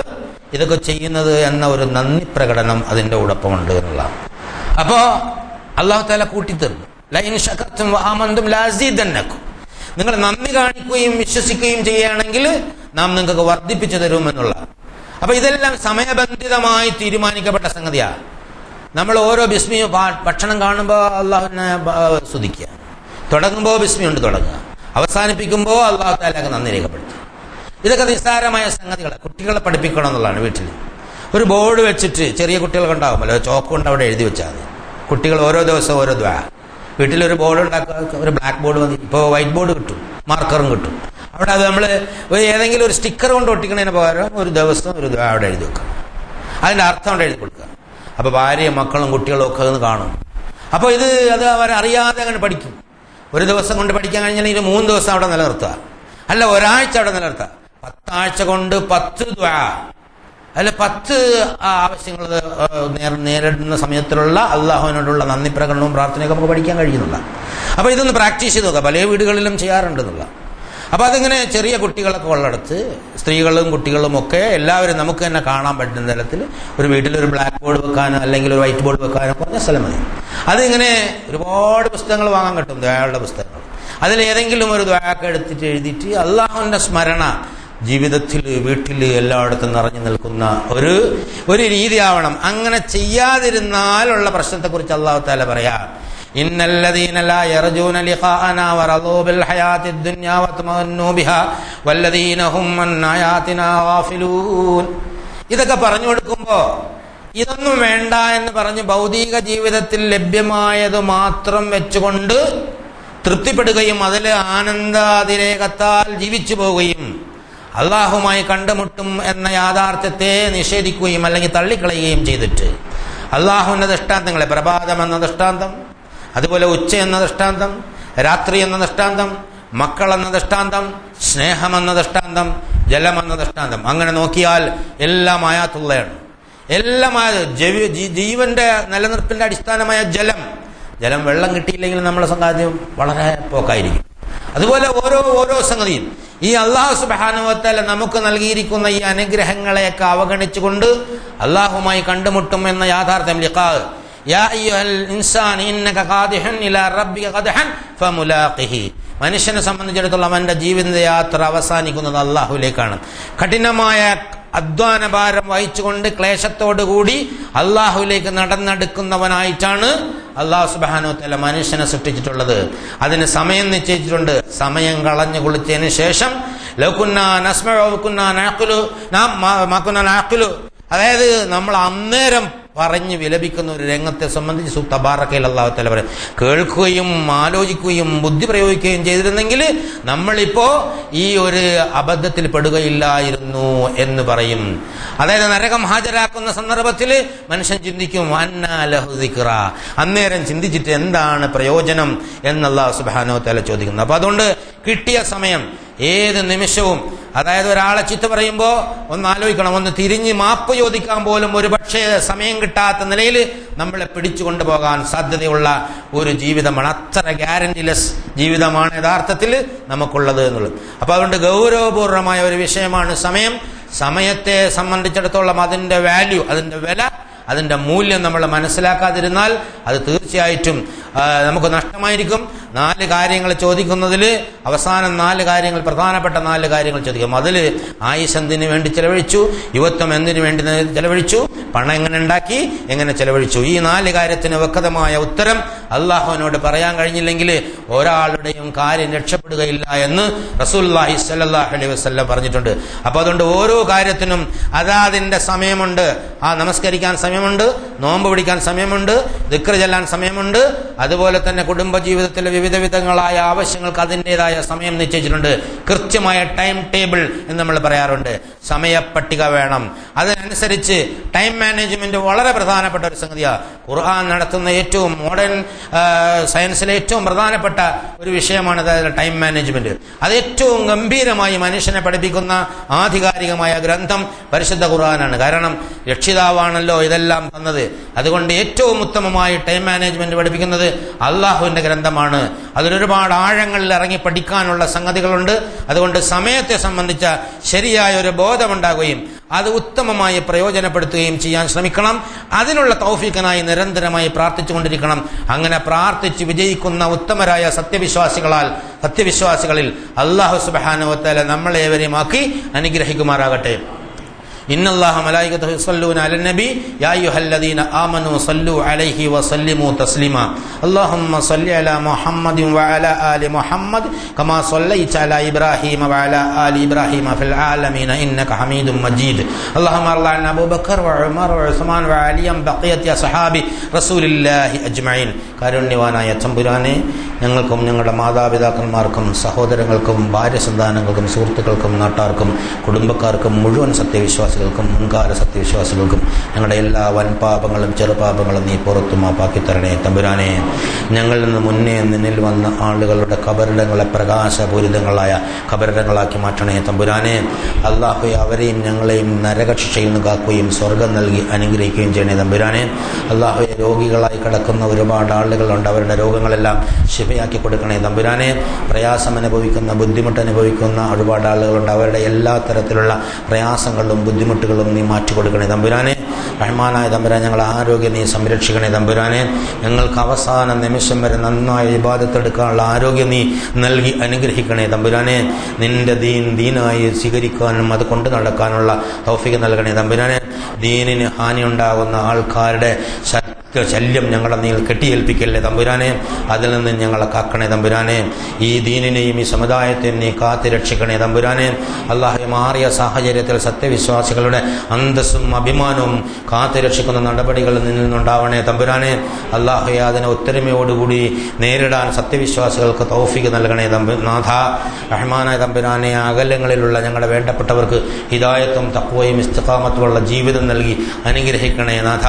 ഇതൊക്കെ ചെയ്യുന്നത് എന്ന ഒരു നന്ദി പ്രകടനം അതിൻ്റെ ഒപ്പമുണ്ട് എന്നുള്ളതാണ്. അപ്പോൾ അല്ലാഹു തആല കൂട്ടിത്തരുന്നു, ലഇൻ ശകർതും വആമൻതും ലഅസീദന്നകും. നിങ്ങൾ നന്ദി കാണിക്കുകയും വിശ്വസിക്കുകയും ചെയ്യുകയാണെങ്കിൽ നാം നിങ്ങൾക്ക് വർദ്ധിപ്പിച്ചു തരുമെന്നുള്ള. അപ്പോൾ ഇതെല്ലാം സമയബന്ധിതമായി തീരുമാനിക്കപ്പെട്ട സംഗതിയാണ്. നമ്മൾ ഓരോ ബിസ്മിയും ഭക്ഷണം കാണുമ്പോൾ അള്ളാഹുവിനെ സ്തുതിക്കുക, തുടങ്ങുമ്പോൾ ബിസ്മി കൊണ്ട് തുടങ്ങുക, അവസാനിപ്പിക്കുമ്പോൾ അല്ലാഹു തആലക്ക് നന്ദി രേഖപ്പെടുത്തുക. ഇതൊക്കെ നിസ്സാരമായ സംഗതികൾ. കുട്ടികളെ പഠിപ്പിക്കണം എന്നുള്ളതാണ്. വീട്ടിൽ ഒരു ബോർഡ് വെച്ചിട്ട്, ചെറിയ കുട്ടികളൊക്കെ ഉണ്ടാകുമല്ലോ, ചോക്ക് കൊണ്ട് അവിടെ എഴുതി വെച്ചാൽ മതി. കുട്ടികൾ ഓരോ ദിവസവും ഓരോ ദ്വാ, വീട്ടിലൊരു ബോർഡ് ഉണ്ടാക്കുക, ഒരു ബ്ലാക്ക് ബോർഡ് മതി. ഇപ്പോൾ വൈറ്റ് ബോർഡ് കിട്ടും, മാർക്കറും കിട്ടും. അവിടെ അത് നമ്മൾ ഏതെങ്കിലും ഒരു സ്റ്റിക്കർ കൊണ്ട് ഒട്ടിക്കണതിന് പകരം ഒരു ദിവസം ഒരു അവിടെ എഴുതി വെക്കുക, അതിൻ്റെ അർത്ഥം അവിടെ എഴുതി കൊടുക്കുക. അപ്പോൾ ഭാര്യയും മക്കളും കുട്ടികളും ഒക്കെ അത് കാണും. അപ്പോൾ അത് അവരറിയാതെ അങ്ങനെ പഠിക്കും. ഒരു ദിവസം കൊണ്ട് പഠിക്കാൻ കഴിഞ്ഞാൽ 3 ദിവസം അവിടെ നിലനിർത്തുക, അല്ല ഒരാഴ്ച അവിടെ നിലനിർത്തുക. 10 ആഴ്ച കൊണ്ട് 10 ദുആ, അല്ല 10 ആവശ്യങ്ങൾ നേരിടുന്ന സമയത്തിലുള്ള അള്ളാഹുവിനോടുള്ള നന്ദി പ്രകടനവും പ്രാർത്ഥനയൊക്കെ നമുക്ക് പഠിക്കാൻ കഴിയുന്നില്ല. അപ്പോൾ ഇതൊന്ന് പ്രാക്ടീസ് ചെയ്ത് നോക്കുക. പല വീടുകളിലും ചെയ്യാറുണ്ടെന്നുള്ള. അപ്പോൾ അതിങ്ങനെ ചെറിയ കുട്ടികളൊക്കെ ഉള്ളിടത്ത് സ്ത്രീകളും കുട്ടികളും ഒക്കെ എല്ലാവരും നമുക്ക് തന്നെ കാണാൻ പറ്റുന്ന തരത്തിൽ ഒരു വീട്ടിലൊരു ബ്ലാക്ക് ബോർഡ് വെക്കാനോ അല്ലെങ്കിൽ ഒരു വൈറ്റ് ബോർഡ് വെക്കാനോ കുറഞ്ഞ സ്ഥലം മതി. അതിങ്ങനെ ഒരുപാട് പുസ്തകങ്ങൾ വാങ്ങാൻ കിട്ടും, ദുആകളുടെ പുസ്തകങ്ങൾ. അതിലേതെങ്കിലും ഒരു ദുആക്ക് എടുത്തിട്ട് എഴുതിയിട്ട് അള്ളാഹുവിൻ്റെ സ്മരണ ജീവിതത്തിൽ വീട്ടിൽ എല്ലായിടത്തും നിറഞ്ഞു നിൽക്കുന്ന ഒരു രീതിയാവണം. അങ്ങനെ ചെയ്യാതിരുന്നാലുള്ള പ്രശ്നത്തെക്കുറിച്ച് അല്ലാഹു തആല പറയാം. ഇന്നല്ലദീന ലാ യർജൂന ലിഖാഅനാ വറദൂ ബിൽ ഹയാത്തിദ് ദുനിയാ വതമന്നൂ ബിഹാ വല്ലദീന ഹും അൻ ആയാതിനാ ഗാഫിലൂൻ. ഇതൊക്കെ പറഞ്ഞു കൊടുക്കുമ്പോൾ ഇതൊന്നും വേണ്ട എന്ന് പറഞ്ഞ് ഭൗതിക ജീവിതത്തിൽ ലഭ്യമായത് മാത്രം വെച്ചുകൊണ്ട് തൃപ്തിപ്പെടുകയും അതിൽ ആനന്ദാതിരേകത്താൽ ജീവിച്ചു പോവുകയും അള്ളാഹുമായി കണ്ടുമുട്ടും എന്ന യാഥാർത്ഥ്യത്തെ നിഷേധിക്കുകയും അല്ലെങ്കിൽ തള്ളിക്കളയുകയും ചെയ്തിട്ട് അള്ളാഹുവിൻ്റെ ദൃഷ്ടാന്തങ്ങളെ, പ്രഭാതം എന്ന ദൃഷ്ടാന്തം, അതുപോലെ ഉച്ച എന്ന ദൃഷ്ടാന്തം, രാത്രി എന്ന ദൃഷ്ടാന്തം, മക്കൾ എന്ന ദൃഷ്ടാന്തം, സ്നേഹമെന്ന ദൃഷ്ടാന്തം, ജലമെന്ന ദൃഷ്ടാന്തം, അങ്ങനെ നോക്കിയാൽ എല്ലാം ആയാത്തുള്ളതാണ്. എല്ലാം ജീവന്റെ നിലനിർപ്പിന്റെ അടിസ്ഥാനമായ ജലം വെള്ളം കിട്ടിയില്ലെങ്കിൽ നമ്മളെ സങ്കാദ്യം വളരെ പോക്കായിരിക്കും. അതുപോലെ ഓരോ സംഗതിയും ഈ അല്ലാഹു സുബ്ഹാനഹു വ തആല നമുക്ക് നൽകിയിരിക്കുന്ന ഈ അനുഗ്രഹങ്ങളെയൊക്കെ അവഗണിച്ചുകൊണ്ട് അല്ലാഹുമായി കണ്ടുമുട്ടും എന്ന യാഥാർത്ഥ്യം. ലിഖാ യാ അയ്യുഹൽ ഇൻസാൻ ഇന്നക ഖാദിഹുൻ ഇലാ റബ്ബിക ഖദ്ഹൻ ഫമുലാഖിഹി. മനുഷ്യനെ സംബന്ധിച്ചിടത്തോളം അവന്റെ ജീവിതയാത്ര അവസാനിക്കുന്നത് അല്ലാഹുവിലേക്കാണ്. കഠിനമായ അധ്വാന ഭാരം വഹിച്ചുകൊണ്ട് ക്ലേശത്തോടുകൂടി അള്ളാഹുവിലേക്ക് നടന്നെടുക്കുന്നവനായിട്ടാണ് അല്ലാഹു സുബ്ഹാനഹു വ തആല മനുഷ്യനെ സൃഷ്ടിച്ചിട്ടുള്ളത്. അതിന് സമയം നിശ്ചയിച്ചിട്ടുണ്ട്. സമയം കളഞ്ഞു കുളിച്ചതിന് ശേഷം അതായത് നമ്മൾ അന്നേരം പറഞ്ഞ് വിലപിക്കുന്ന ഒരു രംഗത്തെ സംബന്ധിച്ച് തബാറക്കയിൽ അല്ലാഹു തആല പറയും, കേൾക്കുകയും ആലോചിക്കുകയും ബുദ്ധി പ്രയോഗിക്കുകയും ചെയ്തിരുന്നെങ്കിൽ നമ്മളിപ്പോ ഈ ഒരു അബദ്ധത്തിൽ പെടുകയില്ലായിരുന്നു എന്ന് പറയും. അതായത് നരകം ഹാജരാക്കുന്ന സന്ദർഭത്തിൽ മനുഷ്യൻ ചിന്തിക്കും, അന്നാ ലഹു ദിക്റ, അന്നേരം ചിന്തിച്ചിട്ട് എന്താണ് പ്രയോജനം എന്ന് അല്ലാഹു സുബ്ഹാനഹു വ തആല ചോദിക്കുന്നു. അപ്പൊ അതുകൊണ്ട് കിട്ടിയ സമയം ഏത് നിമിഷവും, അതായത് ഒരാളെ ചീത്ത പറയുമ്പോൾ ഒന്ന് ആലോചിക്കണം, ഒന്ന് തിരിഞ്ഞ് മാപ്പ് ചോദിക്കാൻ പോലും ഒരു പക്ഷേ സമയം കിട്ടാത്ത നിലയിൽ നമ്മളെ പിടിച്ചു കൊണ്ടുപോകാൻ സാധ്യതയുള്ള ഒരു ജീവിതമാണ്. അത്ര ഗ്യാരണ്ടിലെസ് ജീവിതമാണ് യഥാർത്ഥത്തിൽ നമുക്കുള്ളത് എന്നുള്ളത്. അപ്പൊ അതുകൊണ്ട് ഗൗരവപൂർവമായ ഒരു വിഷയമാണ് സമയം. സമയത്തെ സംബന്ധിച്ചിടത്തോളം അതിന്റെ വാല്യൂ, അതിന്റെ വില, അതിന്റെ മൂല്യം നമ്മൾ മനസ്സിലാക്കാതിരുന്നാൽ അത് തീർച്ചയായിട്ടും നമുക്ക് നഷ്ടമായിരിക്കും. 4 കാര്യങ്ങൾ ചോദിക്കുന്നതിൽ അവസാനം 4 കാര്യങ്ങൾ, പ്രധാനപ്പെട്ട 4 കാര്യങ്ങൾ ചോദിക്കും. അതിൽ ആയുസ് എന്തിനു വേണ്ടി ചെലവഴിച്ചു, യുവത്വം എന്തിനു വേണ്ടി ചെലവഴിച്ചു, പണം എങ്ങനെ ഉണ്ടാക്കി, എങ്ങനെ ചെലവഴിച്ചു, ഈ 4 കാര്യത്തിന് വ്യക്തമായ ഉത്തരം അള്ളാഹുവിനോട് പറയാൻ കഴിഞ്ഞില്ലെങ്കിൽ ഒരാളുടെയും കാര്യം രക്ഷപ്പെടുകയില്ല എന്ന് റസൂലുള്ളാഹി സ്വല്ലല്ലാഹു അലൈഹി വസല്ലം പറഞ്ഞിട്ടുണ്ട്. അപ്പൊ അതുകൊണ്ട് ഓരോ കാര്യത്തിനും അതാതിന്റെ സമയമുണ്ട്. നമസ്കരിക്കാൻ സമയമുണ്ട്, നോമ്പ് പിടിക്കാൻ സമയമുണ്ട്, ദിക്ർ ചൊല്ലാൻ സമയമുണ്ട്. അതുപോലെ തന്നെ കുടുംബജീവിതത്തിലെ വിവിധ വിധങ്ങളായ ആവശ്യങ്ങൾക്ക് അതിൻ്റെതായ സമയം നിശ്ചയിച്ചിട്ടുണ്ട്. കൃത്യമായ ടൈം ടേബിൾ എന്ന് നമ്മൾ പറയാറുണ്ട്. സമയപ്പട്ടിക വേണം. അതിനനുസരിച്ച് ടൈം മാനേജ്മെന്റ് വളരെ പ്രധാനപ്പെട്ട ഒരു സംഗതിയാണ്. ഖുർആൻ നടത്തുന്ന ഏറ്റവും മോഡേൺ സയൻസിലെ ഏറ്റവും പ്രധാനപ്പെട്ട ഒരു വിഷയമാണ് അതായത് ടൈം മാനേജ്മെന്റ്. അത് ഏറ്റവും ഗംഭീരമായി മനുഷ്യനെ പഠിപ്പിക്കുന്ന ആധികാരികമായ ഗ്രന്ഥം പരിശുദ്ധ ഖുർആനാണ്. കാരണം രക്ഷിതാവാണല്ലോ ഇതെല്ലാം തന്നത്. അതുകൊണ്ട് ഏറ്റവും ഉത്തമമായി ടൈം മാനേജ്മെന്റ് പഠിപ്പിക്കുന്നത് അള്ളാഹുവിന്റെ ഗ്രന്ഥമാണ്. അതിലൊരുപാട് ആഴങ്ങളിൽ ഇറങ്ങി പഠിക്കാനുള്ള സംഗതികളുണ്ട്. അതുകൊണ്ട് സമയത്തെ സംബന്ധിച്ച ശരിയായ ഒരു ബോധമുണ്ടാകുകയും അത് ഉത്തമമായി പ്രയോജനപ്പെടുത്തുകയും ചെയ്യാൻ ശ്രമിക്കണം. അതിനുള്ള തൗഫീഖിനായി നിരന്തരമായി പ്രാർത്ഥിച്ചുകൊണ്ടിരിക്കണം. അങ്ങനെ പ്രാർത്ഥിച്ച് വിജയിക്കുന്ന ഉത്തമരായ സത്യവിശ്വാസികളിൽ അല്ലാഹു സുബ്ഹാനഹു വ തആല നമ്മളേവരെയുമാക്കി അനുഗ്രഹിക്കുമാറാകട്ടെ. ഇന്നല്ലാഹ മലായികതഹു യുസല്ലൂന അലൻ നബി യാ അയ്യുഹല്ലദീന ആമനൂ സല്ലു അലൈഹി വസല്ലിമു തസ്ലീമാ അല്ലാഹുമ്മ സല്ലി അലാ മുഹമ്മദിൻ വഅലാ ആലി മുഹമ്മദ് കമാ സല്ലൈത അലാ ഇബ്രാഹീമ വഅലാ ആലി ഇബ്രാഹീമ ഫിൽ ആലമീന ഇന്നക ഹമീദും മജീദ് അല്ലാഹുമ്മ അർള അൻ അബൂബക്കർ വഉമർ വഉസ്മാൻ വഅലിയം ബഖിയത്തി അസ്ഹാബി റസൂലില്ലാഹി അജ്മഈൻ. കാരുണ്യവാനായ തമ്പുരാനെ, ഞങ്ങൾക്കും ഞങ്ങളുടെ മാതാപിതാക്കന്മാർക്കും സഹോദരങ്ങൾക്കും ഭാര്യസന്താനങ്ങൾക്കും സുഹൃത്തുക്കൾക്കും നാട്ടാർക്കും കുടുംബക്കാർക്കും മുഴുവൻ സത്യവിശ്വാസികൾക്കും മുൻകാല സത്യവിശ്വാസികൾക്കും ഞങ്ങളുടെ എല്ലാ വൻപാപങ്ങളും ചെറുപാപങ്ങളും നീ പുറത്തു മാപ്പാക്കി തരണേ തമ്പുരാനെ. ഞങ്ങളിൽ നിന്ന് മുന്നേ നിന്നിൽ വന്ന ആളുകളുടെ കബറിടങ്ങളെ പ്രകാശപൂരിതങ്ങളായ കബറിടങ്ങളാക്കി മാറ്റണേ തമ്പുരാനെ. അല്ലാഹുവേ, അവരെയും ഞങ്ങളെയും നരകശിക്ഷയിൽ നിന്ന് കാക്കുകയും സ്വർഗം നൽകി അനുഗ്രഹിക്കുകയും ചെയ്യണേ തമ്പുരാനെ. അല്ലാഹുവേ, രോഗികളായി കിടക്കുന്ന ഒരുപാട് ആളുകളുണ്ട്, അവരുടെ രോഗങ്ങളെല്ലാം ശിഫയാക്കി കൊടുക്കണേ തമ്പുരാനെ. പ്രയാസം അനുഭവിക്കുന്ന, ബുദ്ധിമുട്ട് അനുഭവിക്കുന്ന ഒരുപാട് ആളുകളുണ്ട്, അവരുടെ എല്ലാ തരത്തിലുള്ള പ്രയാസങ്ങളും ബുദ്ധിമുട്ടുകളും നീ മാറ്റി കൊടുക്കണേ തമ്പുരാനെ. റഹ്മാനായ തമ്പുരാൻ, ഞങ്ങളുടെ ആരോഗ്യം നീ സംരക്ഷിക്കണേ തമ്പുരാനെ. ഞങ്ങൾക്ക് അവസാന നിമിഷം വരെ നന്നായി ഇബാദത്തെടുക്കാനുള്ള ആരോഗ്യം നീ നൽകി അനുഗ്രഹിക്കണേ തമ്പുരാനെ. നിന്റെ ദീനായി സ്വീകരിക്കാനും അത് കൊണ്ട് നടക്കാനുള്ള തൗഫീഖ് നൽകണേ തമ്പുരാനെ. ദീനിന് ഹാനിയുണ്ടാകുന്ന ആൾക്കാരുടെ ശല്യം ഞങ്ങളെ നീ കെട്ടിയേൽപ്പിക്കല്ലേ തമ്പുരാനെ. അതിൽ നിന്ന് ഞങ്ങളെ കാക്കണേ തമ്പുരാനെ. ഈ ദീനിനെയും ഈ സമുദായത്തെയും നീ കാത്തി രക്ഷിക്കണേ തമ്പുരാനെ. അല്ലാഹുവേ, മാറിയ സാഹചര്യത്തിൽ സത്യവിശ്വാസികളുടെ അന്തസ്സും അഭിമാനവും കാത്തി രക്ഷിക്കുന്ന നടപടികൾ നിന്നുണ്ടാവണേ തമ്പുരാനെ. അല്ലാഹുവേ, അതിനെ ഒത്തൊരുമയോടുകൂടി നേരിടാൻ സത്യവിശ്വാസികൾക്ക് തൗഫീഖ് നൽകണേ നാഥ. റഹ്മാനായ തമ്പുരാനെ, അകലങ്ങളിലുള്ള ഞങ്ങളുടെ വേണ്ടപ്പെട്ടവർക്ക് ഹിദായത്തും തഖ്വയും ഇസ്തിഖാമത്തുമുള്ള ജീവിതം നൽകി അനുഗ്രഹിക്കണേ നാഥ.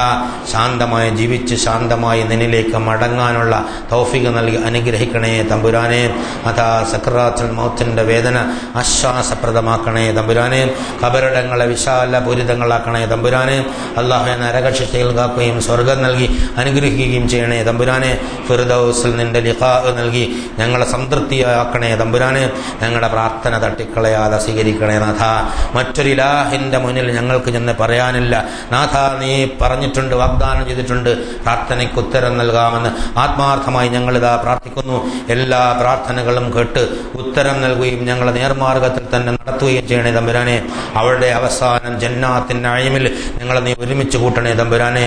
ശാന്തമായ ജീവിച്ച് ശാന്തമായി നിന്നിലേക്ക് മടങ്ങാനുള്ള തൗഫീഖ് നൽകി അനുഗ്രഹിക്കണേ തമ്പുരാനെ. അതാ സക്രാത്തുൽ മൗത്തിന്റെ വേദന ആശ്വാസപ്രദമാക്കണേ തമ്പുരാനെ. ഖബറിടങ്ങളെ വിശാലപൂരിതങ്ങളാക്കണേ തമ്പുരാനെ. അല്ലാഹുവേ, നരകശിക്ഷയിൽ കാക്കുകയും സ്വർഗം നൽകി അനുഗ്രഹിക്കുകയും ചെയ്യണേ തമ്പുരാനെ. ഫിർദൗസിൽ നിന്റെ ലിഖാ നൽകി ഞങ്ങളെ സംതൃപ്തിയാക്കണേ തമ്പുരാനെ. ഞങ്ങളുടെ പ്രാർത്ഥന തട്ടിക്കളയാതെ സ്വീകരിക്കണേ നാഥ. മറ്റൊരു ഇലാഹിന്റെ മുന്നിൽ ഞങ്ങൾക്ക് ചെന്ന് പറയാനില്ല നാഥ. നീ പറഞ്ഞിട്ടുണ്ട്, വാഗ്ദാനം ചെയ്തിട്ടുണ്ട്, പ്രാർത്ഥനയ്ക്ക് ഉത്തരം നൽകാമെന്ന്. ആത്മാർത്ഥമായി ഞങ്ങളിതാ പ്രാർത്ഥിക്കുന്നു. എല്ലാ പ്രാർത്ഥനകളും കേട്ട് ഉത്തരം നൽകുകയും ഞങ്ങളെ നേർമാർഗത്തിൽ തന്നെ നടത്തുകയും ചെയ്യണേ തമ്പുരാനെ. അവളുടെ അവസാനം ജന്നാത്തിൻ നഈമിൽ ഞങ്ങളെ നീ ഒരുമിച്ച് കൂട്ടണേ തമ്പുരാനെ.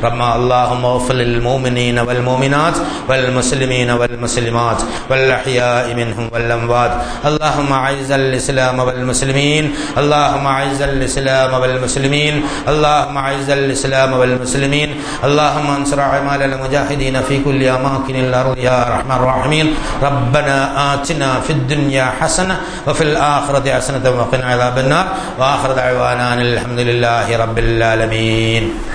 റബ്ബന അല്ലാഹുമ്മ ഗ്ഫിർ ലിൽ മുഅ്മിനീന വൽ മുഅ്മിനാത്ത് വൽ മുസ്ലിമീന വൽ മുസ്ലിമാത്ത് വൽ അഹ്യാഇ മിൻഹും വൽ അംവാത്ത്. അല്ലാഹുമ്മ അഇസ്സൽ ഇസ്ലാമ വൽ മുസ്ലിമീൻ. അല്ലാഹുമ്മ അഇസ്സൽ ഇസ്ലാമ വൽ മുസ്ലിമീൻ. അല്ലാഹുമ്മ അഇസ്സൽ ഇസ്ലാമ വൽ മുസ്ലിമീൻ. اللهم انصر اعمال المجاهدين في كل اماكن الارض يا ارحم الراحمين. ربنا آتنا في الدنيا حسنه وفي الاخره حسنه وقنا عذاب النار. واخر دعوانا الحمد لله رب العالمين.